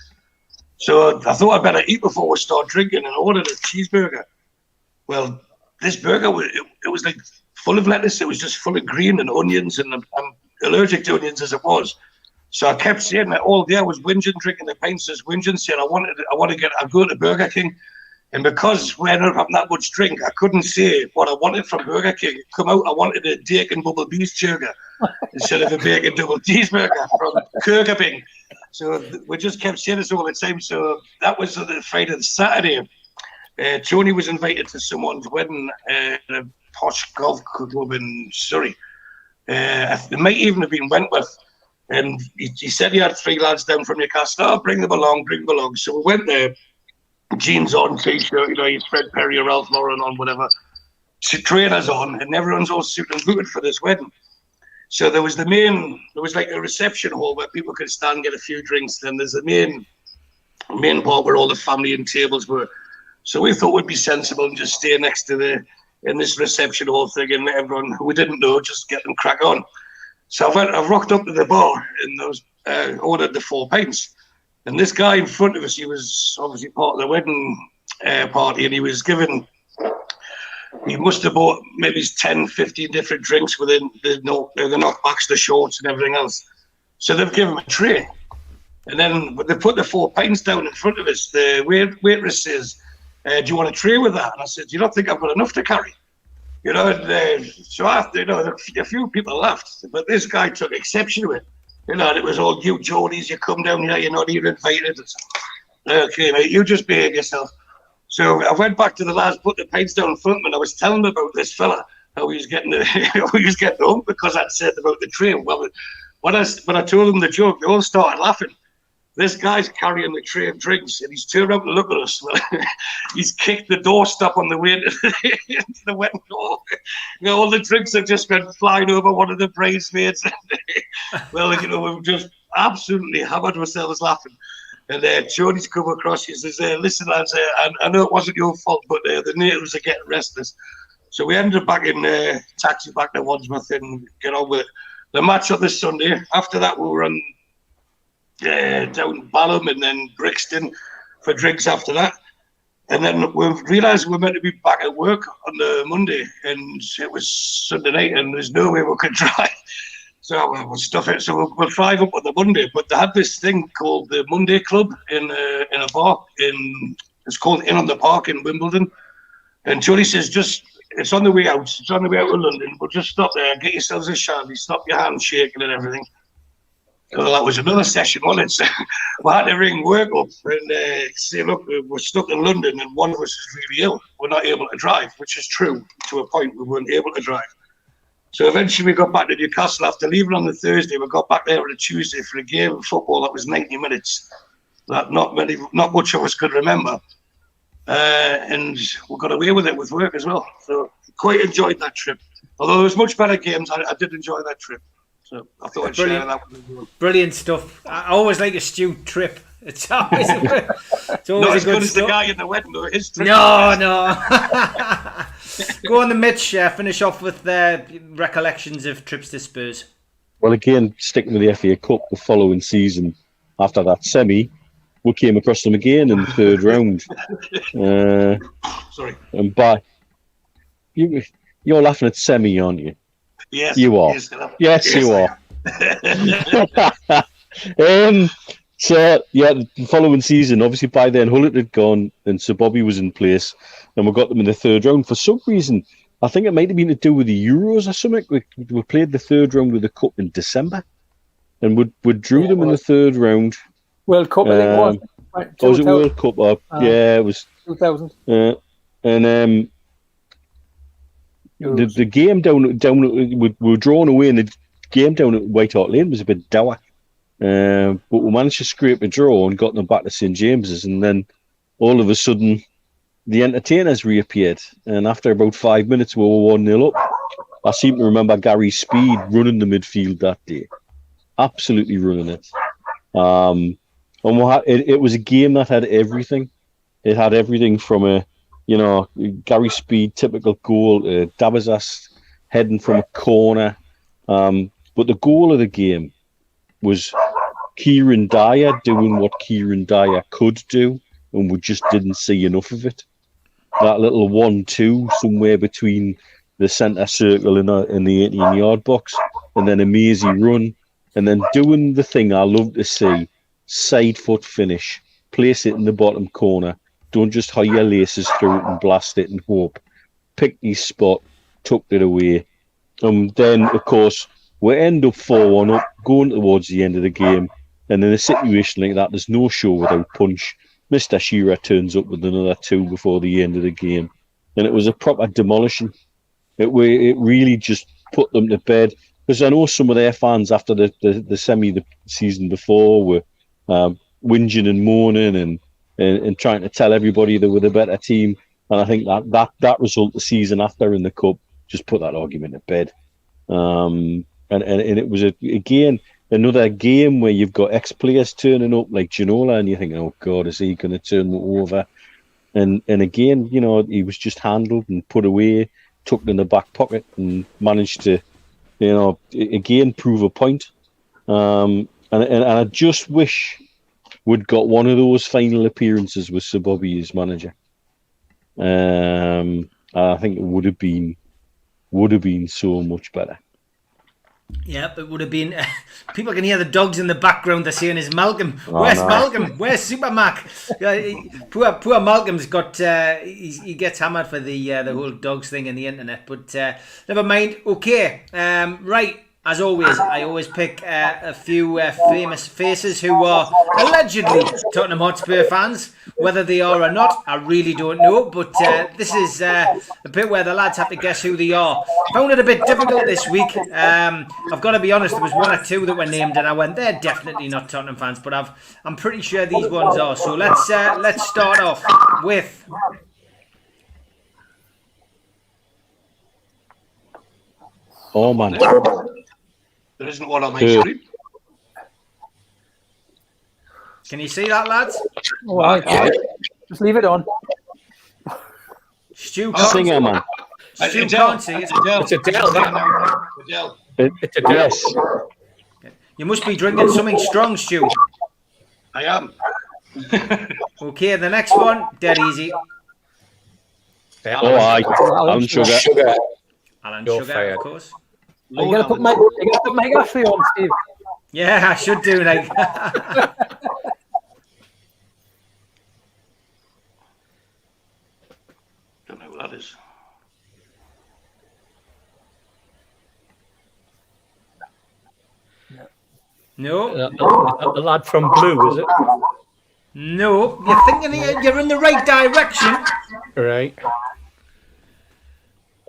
So I thought I'd better eat before we start drinking, and I ordered a cheeseburger. Well, this burger, it was like full of lettuce. It was just full of green and onions, and I'm allergic to onions as it was. So I kept saying that all day. I was whinging, drinking the pints, just whinging, saying I'd go to Burger King. And because we ended up having that much drink, I couldn't say what I wanted from Burger King. It come out, I wanted a bacon bubble cheeseburger instead of a bacon double cheeseburger from Burger King. So we just kept saying this all the time. So that was on the Friday and Saturday. Tony was invited to someone's wedding at a posh golf club in Surrey. It might even have been Wentworth. And he said he had 3 lads down from Newcastle. Oh, bring them along. So we went there, jeans on, t-shirt, you Fred Perry or Ralph Lauren on, whatever. Trainers on, and everyone's all suited and booted for this wedding. So there was like a reception hall where people could stand and get a few drinks. Then there's the main part where all the family and tables were. So we thought we'd be sensible and just stay next to in this reception hall thing, and let everyone who we didn't know just get them crack on. So I rocked up to the bar and ordered the 4 pints. And this guy in front of us, he was obviously part of the wedding party, and he must have bought maybe 10, 15 different drinks within the knockbacks, the shorts, and everything else. So they've given him a tray. And then they put the 4 pints down in front of us. The waitress says, do you want a tray with that? And I said, do you not think I've got enough to carry? So after, a few people laughed, but this guy took exception to it. And it was all, you Geordies, you come down here, you're not even invited. Okay, mate, you just behave yourself. So I went back to the lads, put the pints down in front of me, and I was telling them about this fella, how he was getting the hump because I'd said about the tray. Well, when I told them the joke, they all started laughing. This guy's carrying the tray of drinks, and he's turned around to look at us. He's kicked the doorstop on the way into the wedding door. All the drinks have just been flying over one of the bridesmaids. Well, we've just absolutely hammered ourselves laughing. And Tony's come across. He says, listen, lads, I know it wasn't your fault, but the natives are getting restless. So we ended up back in taxi back to Wandsworth and get on with it. The match on this Sunday. After that, we were on down Balham and then Brixton for drinks after that. And then we realised we were meant to be back at work on the Monday, and it was Sunday night, and there's no way we could drive. So we'll stuff it. So we'll drive up on the Monday. But they had this thing called the Monday Club in a bar it's called In on the Park in Wimbledon. And Tony says, it's on the way out. It's on the way out of London. We'll just stop there, get yourselves a shandy, stop your hands shaking and everything. Well, that was another session, wasn't it? So we had to ring work up and say, look, we're stuck in London and one of us is really ill. We're not able to drive, which is true to a point. We weren't able to drive. So eventually we got back to Newcastle after leaving on the Thursday. We got back there on a Tuesday for a game of football that was 90 minutes. That not much of us could remember. And we got away with it with work as well. So quite enjoyed that trip. Although there was much better games, I did enjoy that trip. So I thought I'd share that with everyone. Brilliant stuff. I always like a Stu trip. It's always a not as good as the guy in the wedding, though. His trip. No. Go on, Mitch. Finish off with recollections of trips to Spurs. Well, again, sticking with the FA Cup the following season, after that semi, we came across them again in the third round. Sorry. And you're laughing at semi, aren't you? Yes, you are. Yes, you are. So, the following season, obviously by then Hullet had gone and Sir Bobby was in place, and we got them in the third round. For some reason, I think it might have been to do with the Euros or something. We played the third round with the Cup in December, and we drew them in the third round. World Cup, I think it was. Right, was it World Cup? Yeah, it was 2000. And the game down we were drawn away, and the game down at White Hart Lane was a bit dour. but we managed to scrape a draw and got them back to St James's, and then all of a sudden the entertainers reappeared, and after about 5 minutes we were 1-0 up. I seem to remember Gary Speed running the midfield that day, absolutely running it. And it was a game that had everything. It had everything from a, Gary Speed typical goal, Dabazas heading from a corner. But the goal of the game was Kieran Dyer doing what Kieran Dyer could do, and we just didn't see enough of it. That little 1-2 somewhere between the centre circle and the 18-yard box, and then a mazy run, and then doing the thing I love to see, side foot finish, place it in the bottom corner. Don't just hire your laces through it and blast it and hope. Pick his spot, tucked it away. Then, of course, we end up 4-1 up, going towards the end of the game, and in a situation like that, there's no show without punch. Mr. Shearer turns up with another 2 before the end of the game, and it was a proper demolition. It really just put them to bed, because I know some of their fans after the semi the season before were whinging and moaning and trying to tell everybody they were the better team, and I think that result the season after in the cup just put that argument to bed. And it was again another game where you've got ex-players turning up like Ginola, and you're thinking, oh God, is he going to turn over? And again, he was just handled and put away, tucked in the back pocket, and managed to, again prove a point. And I just wish we'd got one of those final appearances with Sir Bobby as manager. I think it would have been so much better. Yeah, it would have been. People can hear the dogs in the background. They're saying, "Is Malcolm? Where's Malcolm? Where's Super Mac?" Poor Malcolm's got. He gets hammered for the whole dogs thing in the internet. But never mind. Okay, right. As always, I always pick a few famous faces who are allegedly Tottenham Hotspur fans. Whether they are or not, I really don't know. But this is a bit where the lads have to guess who they are. Found it a bit difficult this week. I've got to be honest, there was 1 or 2 that were named, and I went, they're definitely not Tottenham fans. But I'm pretty sure these ones are. So let's start off with. Oh man. There isn't one on my screen. Can you see that, lads? All right. Just leave it on. Stu can't Singer, man. Stu can't see it. It's Adele. It's Adele. Yes. You must be drinking something strong, Stu. I am. Okay, the next one, dead easy. Alan Sugar. Alan You're Sugar, fired. of course. You're gonna put Mike Ashley on, Steve. Yeah, I should do, like. Don't know who that is. No, The lad from Blue, is it? no. You're thinking you're in the right direction. Right.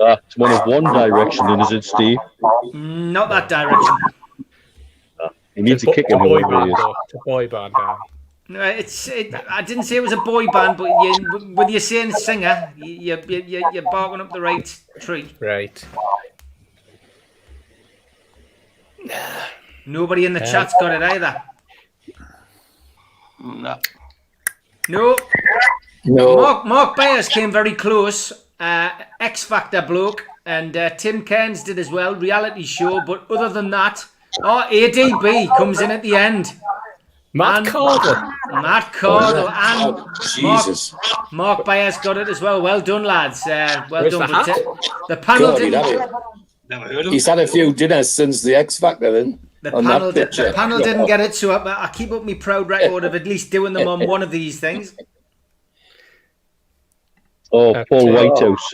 It's one of One Direction, then, is it, Steve? Not that direction. He needs a kick in boy the band. way. It's a boy band. No, I didn't say it was a boy band, but with you saying singer, you're barking up the right tree. Right. Nobody in the chat's got it either. No. No. No. Mark Byers came very close. X Factor bloke, and Tim Cairns did as well. Reality show, but other than that, ADB comes in at the end. Matt Cardle. Matt Cardle and Jesus. Mark Byers got it as well. Well done, lads. Well Where's done. the hat? The panel God, didn't. Never heard of He's him. had a few dinners since the X Factor then. The on panel, that picture. the panel didn't get it, so I keep up my proud record of at least doing them on one of these things. Oh, Paul Whitehouse.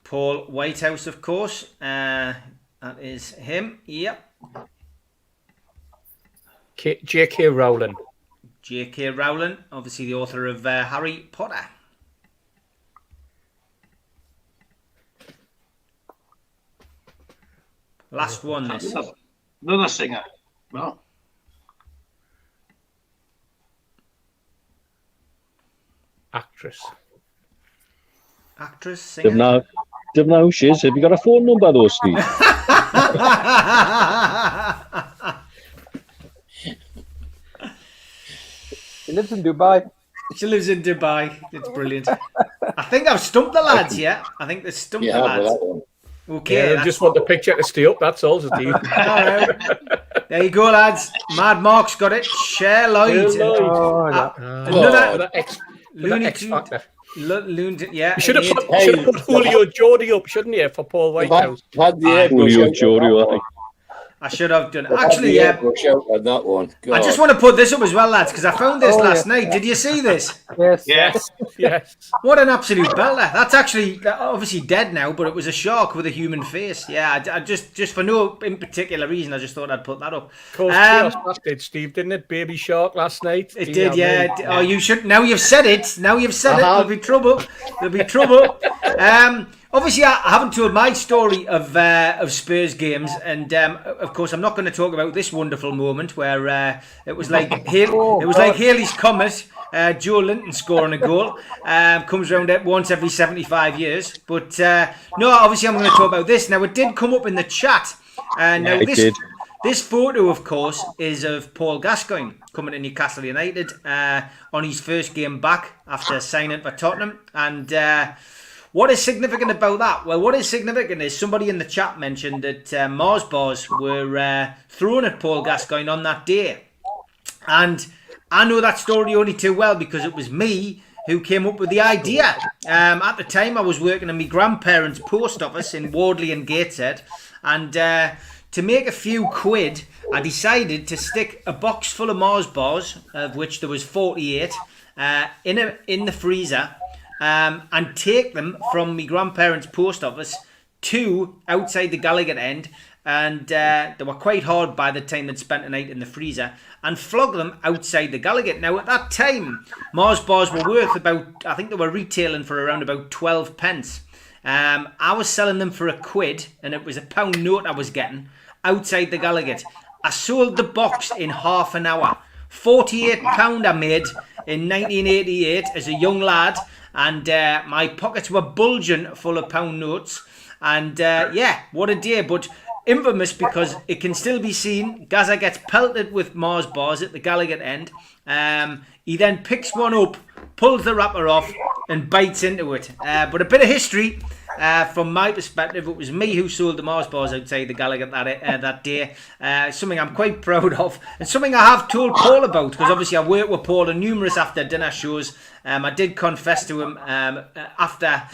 Paul Whitehouse, of course. That is him. Yep. J.K. Rowling. J.K. Rowling, obviously the author of Harry Potter. Last one, this. Another singer. No. Actress. Actress, singer. Don't know who she is. Have you got a phone number, though, Steve? He lives in Dubai. She lives in Dubai. It's brilliant. I think I've stumped the lads, yeah? I think they've stumped the lads. That one. Okay. Yeah, I that's- just want the picture to stay up. That's all, Steve. All right. There you go, lads. Mad Mark's got it. Cher Lloyd. Oh, yeah. Another X Looney X Tunes. Factor. Yeah. You should have indeed. put Julio Jordi up, shouldn't you, for Paul Whitehouse? Had the airbrush Julio out. Jorio, I should have done. Had Actually, the yeah. airbrush out on that one. I just want to put this up as well, lads, because I found this last night. Did you see this? Yes. Yes. Yes. What an absolute belter. That's actually obviously dead now, but it was a shark with a human face. Yeah, I just for no in particular reason, I just thought I'd put that up. Of course, that did, Steve, didn't it? Baby Shark last night. It You did, know yeah. what I mean? Oh, you should. Now you've said it. There'll be trouble. There'll be trouble. Obviously, I haven't told my story of Spurs games, and of course, I'm not going to talk about this wonderful moment where it was like like Halley's Comet. Joe Linton scoring a goal comes round once every 75 years. But no, obviously, I'm going to talk about this. Now, it did come up in the chat. Now, it did. This photo, of course, is of Paul Gascoigne coming to Newcastle United on his first game back after signing for Tottenham. And what is significant about that? Well, what is significant is somebody in the chat mentioned that Mars bars were thrown at Paul Gascoigne on that day. And I know that story only too well because it was me who came up with the idea. At the time, I was working in my grandparents' post office in Wardley and Gateshead. And to make a few quid, I decided to stick a box full of Mars bars, of which there was 48, in the freezer. And take them from my grandparents' post office to outside the Gallagher end, and they were quite hard by the time they'd spent a night in the freezer, and flog them outside the Gallagher. Now, at that time, Mars bars were worth about, I think they were retailing for around about 12 pence. I was selling them for £1, and it was a £1 note I was getting outside the Gallagher. I sold the box in half an hour. £48 I made in 1988 as a young lad. And my pockets were bulging full of £1 notes. And yeah, what a day. But infamous because it can still be seen. Gazza gets pelted with Mars bars at the Gallagher end. He then picks one up, pulls the wrapper off and bites into it. But a bit of history. From my perspective, it was me who sold the Mars bars outside the Gallagher that day. Something I'm quite proud of, and something I have told Paul about, because obviously I worked with Paul on numerous after dinner shows. I did confess to him after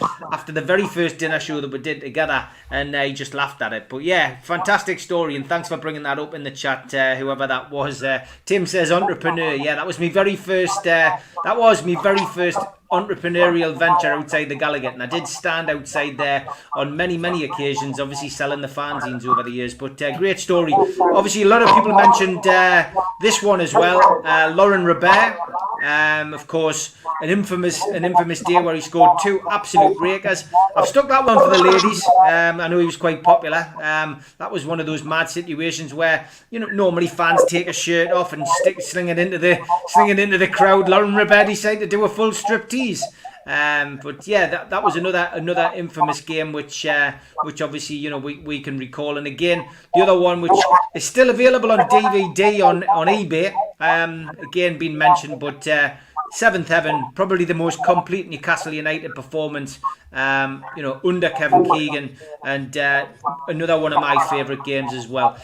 the very first dinner show that we did together, and he just laughed at it. But yeah, fantastic story, and thanks for bringing that up in the chat, whoever that was. Tim says entrepreneur. Yeah, that was my very first. Entrepreneurial venture outside the Gallagher, and I did stand outside there on many occasions, obviously selling the fanzines over the years. But great story. Obviously, a lot of people mentioned this one as well. Laurent Robert, of course, an infamous day where he scored 2 absolute breakers. I've stuck that one for the ladies. I know he was quite popular. That was one of those mad situations where, you know, normally fans take a shirt off and sling it into the crowd. Laurent Robert decided to do a full striptease. But yeah, that was another infamous game which obviously, you know, we can recall. And again, the other one which is still available on DVD on eBay, again being mentioned, but Seventh Heaven, probably the most complete Newcastle United performance, you know, under Kevin Keegan, and another one of my favourite games as well.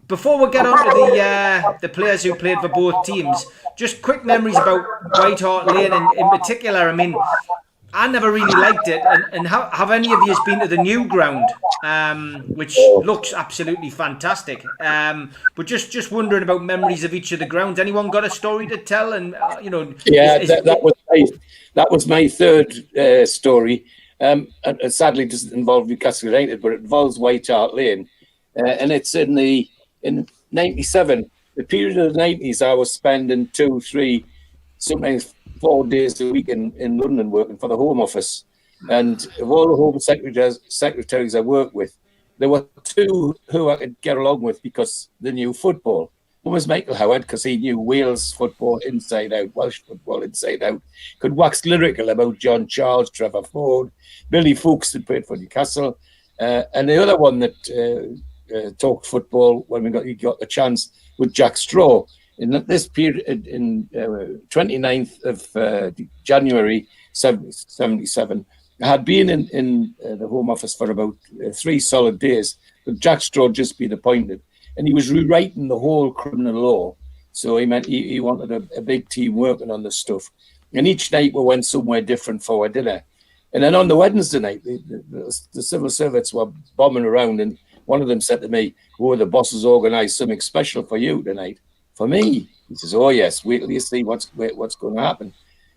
Before we get on to the players who played for both teams, just quick memories about White Hart Lane, and in particular, I mean, I never really liked it. And have any of you been to the new ground, which looks absolutely fantastic? But just wondering about memories of each of the grounds. Anyone got a story to tell? And you know, yeah, that was my third story. And sadly, doesn't involve Newcastle United, but it involves White Hart Lane, and it's in '97. The period of the 90s, I was spending 2, 3, sometimes 4 days a week in London working for the Home Office. And of all the Home secretaries I worked with, there were 2 who I could get along with because they knew football. was Michael Howard, because he knew Wales football inside out, Welsh football inside out, could wax lyrical about John Charles, Trevor Ford, Billy Foulkes, that played for Newcastle, and the other one that talked football when he got the chance with Jack Straw. In this period, in 29th of January 77, I had been in the Home Office for about 3 solid days, but Jack Straw had just been appointed, and he was rewriting the whole criminal law. So he wanted a big team working on this stuff. And each night we went somewhere different for a dinner. And then on the Wednesday night, the civil servants were bombing around, and one of them said to me, "Oh, the boss has organised something special for you tonight." For me, he says, "Oh yes, wait till you see what's going to happen."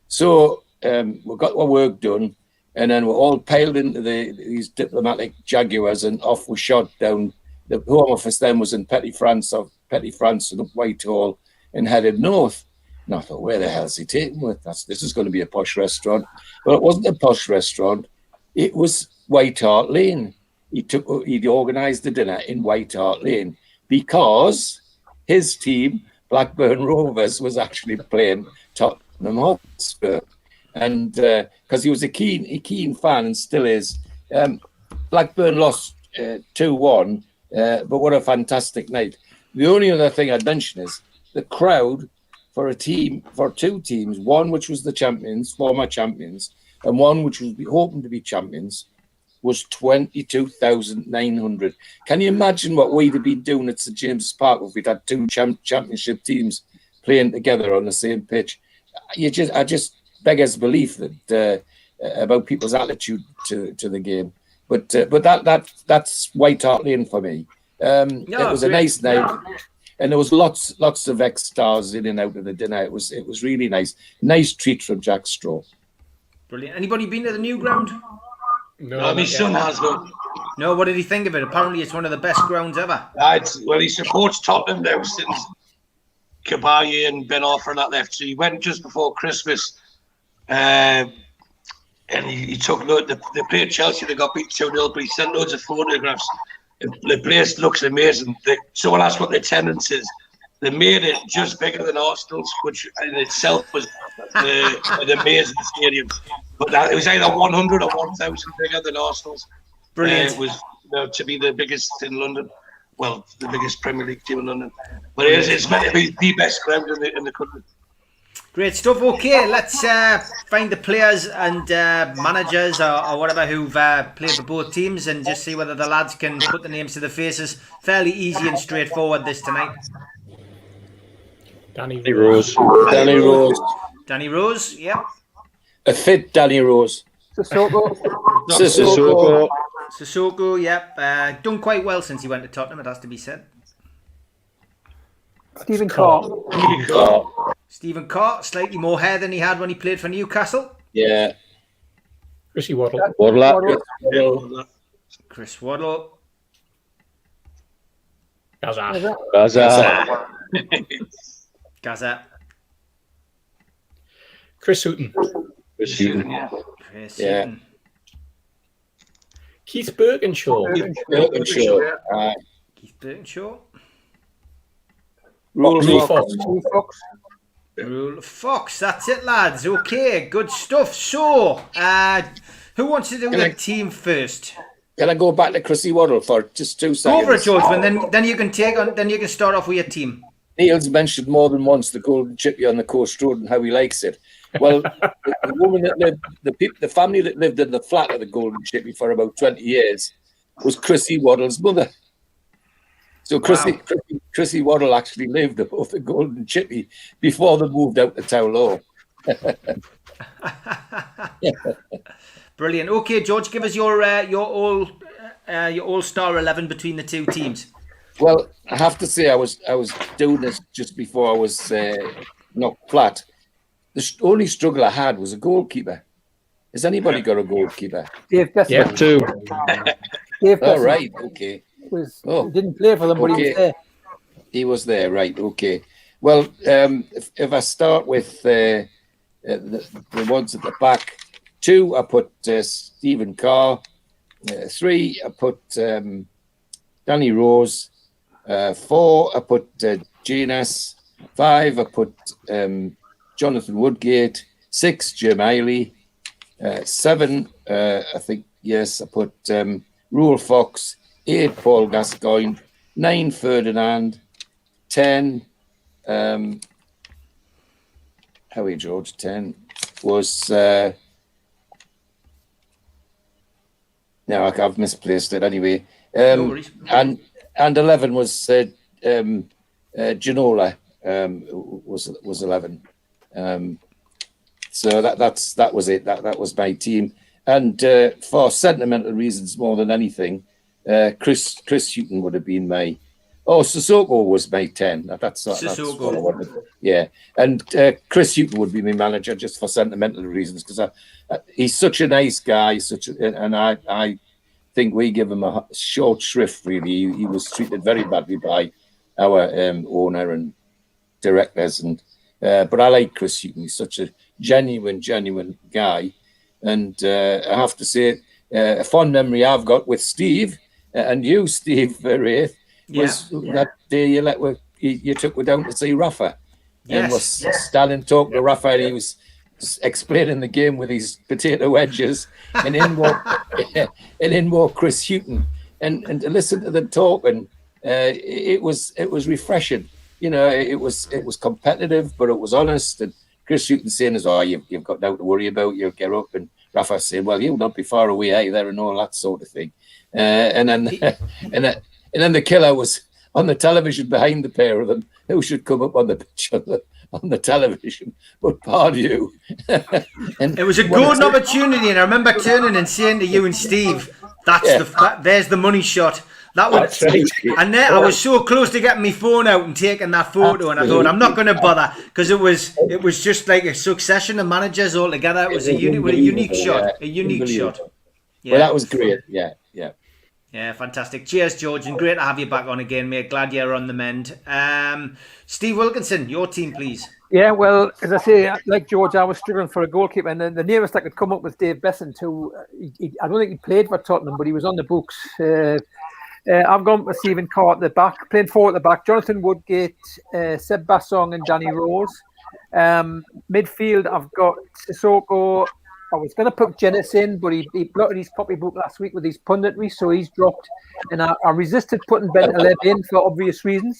So we got our work done, and then we're all piled into these diplomatic Jaguars, and off we shot down. The Home Office then was in Petty France and up Whitehall, and headed north. And I thought, where the hell is he taking with us? This is going to be a posh restaurant. Well, it wasn't a posh restaurant. It was White Hart Lane. He'd organised the dinner in White Hart Lane because his team, Blackburn Rovers, was actually playing Tottenham Hotspur. And because he was a keen fan and still is. Blackburn lost 2-1, but what a fantastic night. The only other thing I'd mention is the crowd for two teams, one which was the champions, former champions, and one which was hoping to be champions, was 22,900. Can you imagine what we'd have been doing at St James's Park if we'd had 2 championship teams playing together on the same pitch? I just beggars belief that about people's attitude to the game. But that's White Hart Lane for me. It was a nice night, and there was lots of ex-stars in and out of the dinner. It was really nice. Nice treat from Jack Straw. Brilliant. Anybody been to the new ground? No, my son has though. No, what did he think of it? Apparently it's one of the best grounds ever. Well, he supports Tottenham now since Kabaye and Ben Arthur and that left. So he went just before Christmas, and he took loads. They played Chelsea. They got beat 2-0, but he sent loads of photographs. The place looks amazing. Someone asked what the attendance is. They made it just bigger than Arsenal's, which in itself was an amazing stadium. But it was either 100 or 1,000 bigger than Arsenal's. Brilliant. It was to be the biggest in London. Well, the biggest Premier League team in London. But it's meant to be the best ground in the country. Great stuff. Okay, let's find the players and managers or whatever who've played for both teams and just see whether the lads can put the names to the faces. Fairly easy and straightforward this tonight. Danny Rose. Danny Rose, yep. A fit Danny Rose. Sissoko, yep. Done quite well since he went to Tottenham, it has to be said. Stephen Carr. Stephen Carr, slightly more hair than he had when he played for Newcastle. Yeah. Chrissy Waddle. Chris Waddle. Gazza. Chris Hooton. Chris Yeah. Hooton. Keith Birkinshaw. Keith Birkinshaw. Rule Fox. That's it, lads. Okay, good stuff. So, who wants to do the team first? Can I go back to Chrissy Waddle for just 2 seconds? Go for it, George. Then you can then you can start off with your team. Neil's mentioned more than once the golden chippy on the coast road and how he likes it. Well, the woman that lived, the family that lived in the flat of the golden chippy for about 20 years was Chrissy Waddle's mother. So Chrissy Waddle actually lived above the golden chippy before they moved out to Townlaw. Brilliant. Okay, George, give us your all-star 11 between the two teams. Well, I have to say I was doing this just before I was knocked flat. The only struggle I had was a goalkeeper. Has anybody got a goalkeeper? Dave Besson. Yeah, 2. Dave Besson. All right, okay. Didn't play for them, but he was there. He was there, right? Okay. Well, if I start with the ones at the back, 2 I put Stephen Carr. 3 I put Danny Rose. 4 I put GNS. 5, I put Jonathan Woodgate. 6, Jim Eiley. 7, I think, yes, I put Rule Fox. 8, Paul Gascoigne. 9, Ferdinand. 10, Howie George. 10 was... no, I've misplaced it anyway. No worries. And 11 was Ginola. Was 11. So that was it. That was my team. And for sentimental reasons more than anything, Chris Hughton would have been my. Oh, Sissoko was my 10. That's what I wanted. Yeah, and Chris Hughton would be my manager just for sentimental reasons because he's such a nice guy. And I think we give him a short shrift. Really, he was treated very badly by our owner and directors. And but I like Chris Hughton. He's such a genuine guy. And I have to say, a fond memory I've got with Steve and you, Steve Wraith, was that day you took me down to see Rafa. Yes. And was standing talking to Rafa, and he was explaining the game with his potato wedges, and in walked Chris Hughton, and to listen to them talking, it was refreshing. You know, it was competitive, but it was honest. And Chris Hughton saying, you've got nothing to worry about. You'll get up." And Rafa saying, "Well, you'll not be far away either," and all that sort of thing. And then the killer was on the television behind the pair of them, who should come up on the pitch on the television, but Pardew. And it was a golden opportunity, and I remember turning and saying to you and Steve, "There's the money shot." That was, and then I was so close to getting my phone out and taking that photo, and I thought I'm not going to bother because it was just like a succession of managers all together. It was a unique shot. Yeah. Well, that was great. Yeah. Yeah, fantastic. Cheers, George, and great to have you back on again, mate. Glad you're on the mend. Steve Wilkinson, your team, please. Yeah, well, as I say, like George, I was struggling for a goalkeeper, and the nearest I could come up was Dave Besant, who I don't think he played for Tottenham, but he was on the books. I've gone with Stephen Carr at the back, playing forward at the back, Jonathan Woodgate, Seb Bassong and Danny Rose. Midfield, I've got Sissoko. I was going to put Jennis in, but he blotted his copybook last week with his punditry, so he's dropped. And I resisted putting Bentaleb in for obvious reasons.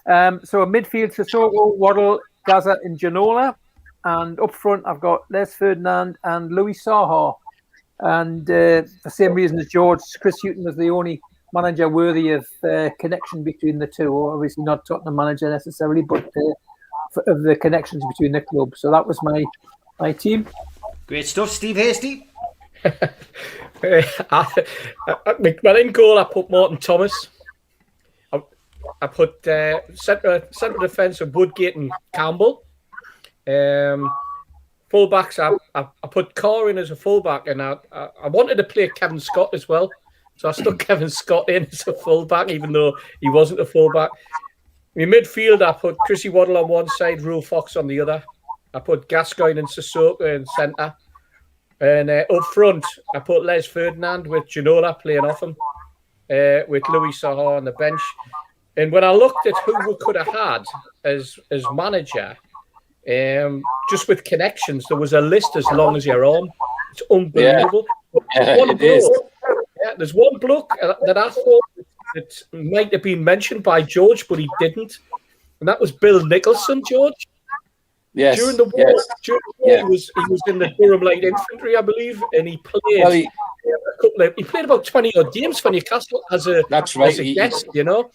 So midfield, Sissoko, Waddle, Gazza and Ginola. And up front, I've got Les Ferdinand and Louis Saha. And the same reason as George, Chris Hughton was the only manager worthy of connection between the two. Obviously not Tottenham manager necessarily, but of the connections between the clubs. So that was my team. Great stuff, Steve Hasty. Well, in goal, I put Morton Thomas. I put centre defence of Woodgate and Campbell. Fullbacks, I put Carr in as a fullback, and I wanted to play Kevin Scott as well. So I stuck Kevin Scott in as a fullback, even though he wasn't a fullback. In midfield, I put Chrissy Waddle on one side, Rule Fox on the other. I put Gascoigne and Sissoko in centre. And up front, I put Les Ferdinand with Ginola playing off him, with Louis Saha on the bench. And when I looked at who we could have had as manager, just with connections, there was a list as long as your arm. It's unbelievable. There's one bloke that I thought that might have been mentioned by George, but he didn't. And that was Bill Nicholson, George. Yes. During the war, he was in the Durham Light Infantry, I believe, and he played he played about 20 odd games for Newcastle as a guest, you know.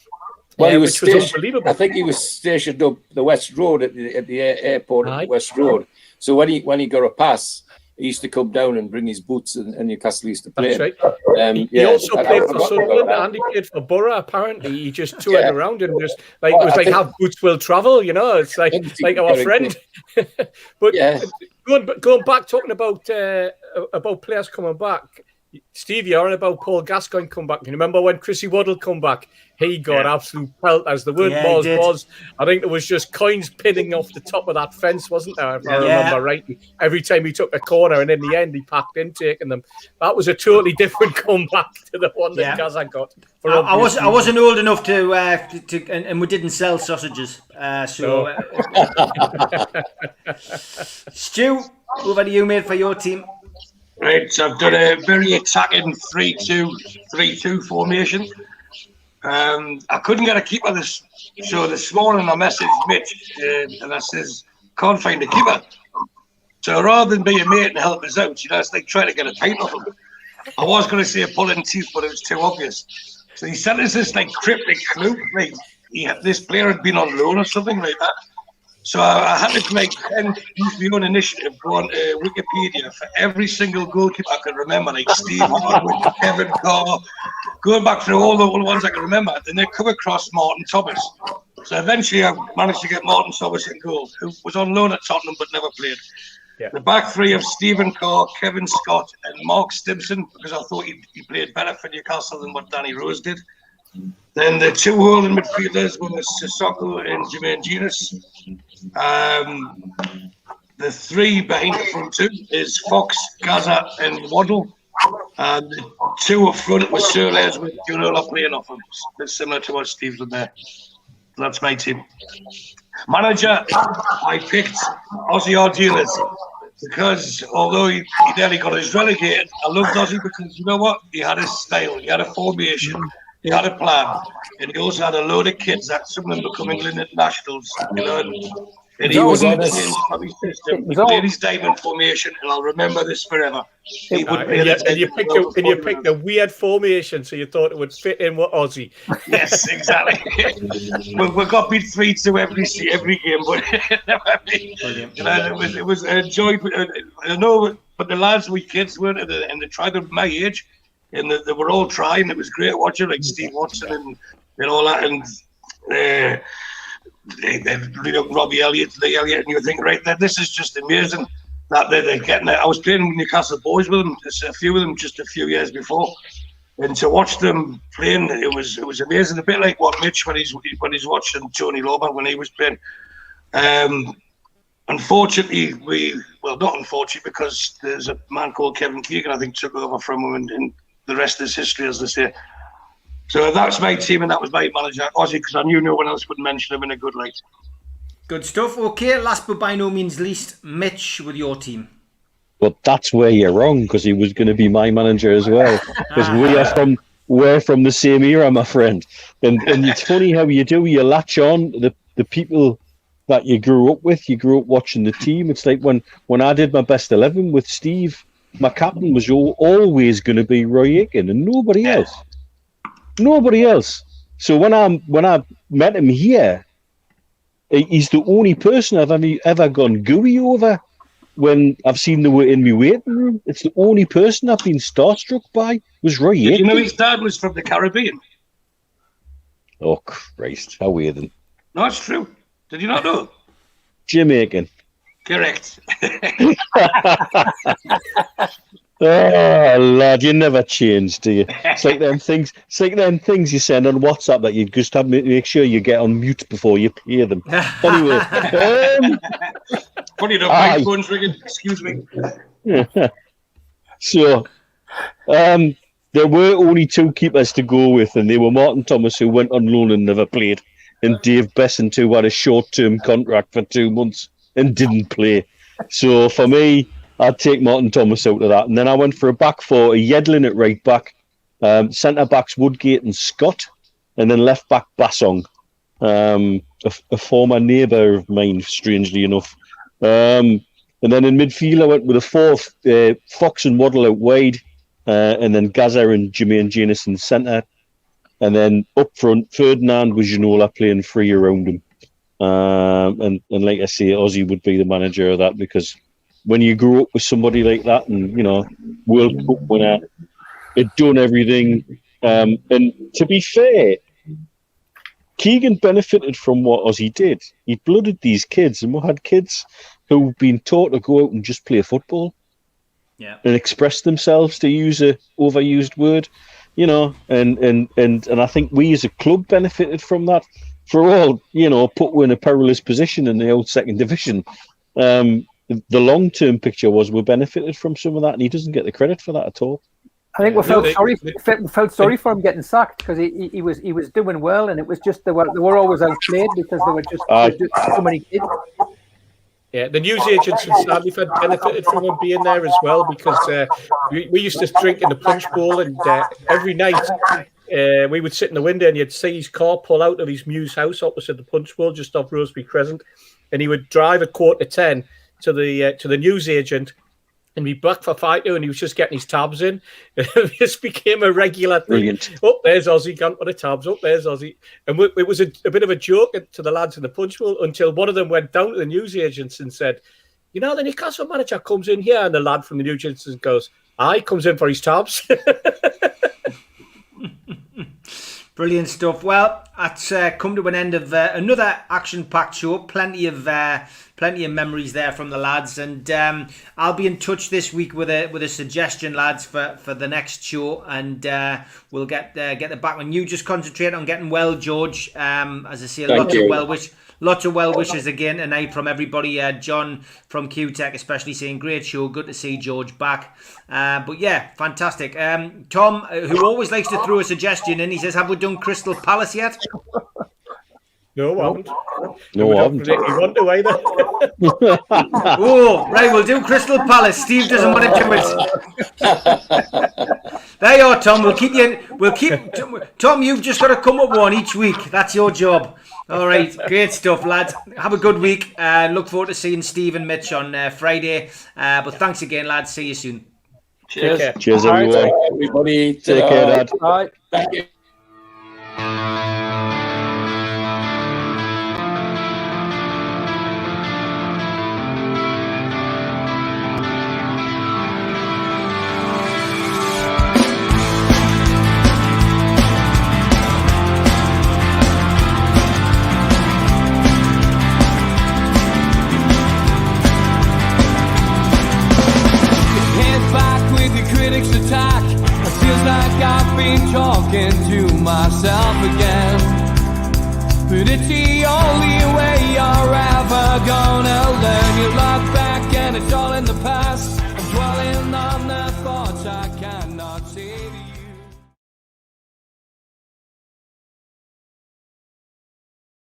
Well, he was stationed, unbelievable. I think he was stationed up the West Road at the airport at the West Road. So when he got a pass, he used to come down and bring his boots, and Newcastle used to play. That's right. He also played for Sunderland and he played for Borough. Apparently, he just toured around and just it was like how boots will travel. You know, it's like our friend. But going back, talking about players coming back, Steve, you're on about Paul Gascoigne come back. You remember when Chrissy Waddle come back? He got absolute pelt as the word was. I think there was just coins pinning off the top of that fence, wasn't there? If I remember rightly. Every time he took a corner, and in the end he packed in taking them. That was a totally different comeback to the one that Gazza got. I wasn't old enough to and we didn't sell sausages. Stu, over to you, mate, for your team. Right, so I've done a very attacking 3-2 formation. I couldn't get a keeper so this morning I messaged Mitch and I says, can't find a keeper. So rather than be a mate and help us out, it's like trying to get a pint off him. I was going to say a pulling teeth, but it was too obvious. So he sent us this like cryptic clue, like this player had been on loan or something like that. So I had to use my own initiative, go on Wikipedia for every single goalkeeper I could remember, like Steve Hardwick, Kevin Carr, going back through all the ones I can remember. And they come across Martin Thomas. So eventually I managed to get Martin Thomas in goal, who was on loan at Tottenham but never played. Yeah. The back three of Stephen Carr, Kevin Scott and Mark Stimpson, because I thought he played better for Newcastle than what Danny Rose did. Then the two holding midfielders were Sissoko and Jermaine Genius. The three behind the front two is Fox, Gazza and Waddle. And the two up front were Soles with Junola playing off them. It's similar to what Steve's done there. That's my team. Manager, I picked Ozzy Ardiles because although he nearly got us relegated, I loved Ozzy because you know what? He had a style, he had a formation, he had a plan, and he also had a load of kids that some of them become England internationals, and he wasn't changed from his system. He played his diamond formation, and I'll remember this forever. He would play and you picked a weird formation, so you thought it would fit in with Ozzy. Yes, exactly. we got beat 3-2 every game, but it was a joy. I know, but the lads were kids, weren't they? And they tried them my age, and they were all trying. It was great watching, like Steve Watson and all that, and. Robbie Elliott, Lee Elliott, and you think, right, this is just amazing that they're getting it. I was playing with Newcastle boys with them, a few of them just a few years before, and to watch them playing, it was amazing. A bit like what Mitch when he's watching Tony Loba when he was playing. Unfortunately, not unfortunately, because there's a man called Kevin Keegan, I think, took over from him, and the rest is history, as they say. So that's my team, and that was my manager, Ozzy, because I knew no one else would mention him in a good light. Good stuff. Okay, last but by no means least, Mitch with your team. But that's where you're wrong, because he was going to be my manager as well. Because we're from the same era, my friend. And it's funny how you latch on the people that you grew up with. You grew up watching the team. It's like when I did my best 11 with Steve, my captain was always going to be Roy Aitken and nobody else. Nobody else. So when I met him here, he's the only person I've ever gone gooey over when I've seen them in my waiting room. It's the only person I've been starstruck by was Roy Aitken. Did you know his dad was from the Caribbean? Oh, Christ. How weird. No, it's true. Did you not know? Jamaican. Correct. Oh, lad, you never change, do you? It's like them things. It's like them things you send on WhatsApp that you just have to make sure you get on mute before you play them. Anyway, funny enough, my phone's ringing. Excuse me. So, there were only two keepers to go with, and they were Martin Thomas, who went on loan and never played, and Dave Besant, who had a short-term contract for 2 months and didn't play. So for me, I'd take Martin Thomas out of that. And then I went for a back four, Yedlin at right back, centre-backs Woodgate and Scott, and then left-back Bassong, a former neighbour of mine, strangely enough. And then in midfield, I went with a fourth, Fox and Waddle out wide, and then Gazza and Jermaine Janus in centre. And then up front, Ferdinand with Ginola playing free around him. And like I say, Ozzy would be the manager of that, because when you grew up with somebody like that and, World Cup winner, had done everything. And to be fair, Keegan benefited from what Ozzy did. He blooded these kids, and we had kids who've been taught to go out and just play football. and express themselves, to use a overused word, you know, and I think we as a club benefited from that. For all, you know, put in a perilous position in the old second division. The long-term picture was we benefited from some of that, and he doesn't get the credit for that at all. I think we felt sorry for him getting sacked because he was doing well, and it was just they were always outplayed because there were just so many kids. Yeah, the news agents in Sandyford benefited from him being there as well, because we used to drink in the punch bowl, and every night we would sit in the window and you'd see his car pull out of his Muse house opposite the punch bowl just off Rosebery Crescent, and he would drive at 10:15 to the news agent and be back for 5:30, and he was just getting his tabs in. This became a regular thing. Brilliant. Oh, there's Ozzy gone for the tabs. Oh, there's Ozzy. And it was a bit of a joke to the lads in the punch bowl until one of them went down to the news agents and said, you know, the Newcastle manager comes in here, and the lad from the news agents goes, comes in for his tabs. Brilliant stuff. Well, that's come to an end of another action-packed show. Plenty of memories there from the lads, and I'll be in touch this week with a suggestion, lads, for the next show, and we'll get the back when you just concentrate on getting well, George. As I say, lots of well wishes again tonight from everybody. John from QTech especially saying great show, good to see George back. But yeah, fantastic. Tom, who always likes to throw a suggestion in, he says, have we done Crystal Palace yet? No, I haven't. No, I haven't. You want to either? Oh, right, we'll do Crystal Palace. Steve doesn't want to do it. There you are, Tom. Tom, you've just got to come up one each week. That's your job. All right, great stuff, lads. Have a good week. Look forward to seeing Steve and Mitch on Friday. But thanks again, lads. See you soon. Cheers. Cheers, everyone. Everybody. Take care, Dad. Bye. Thank you.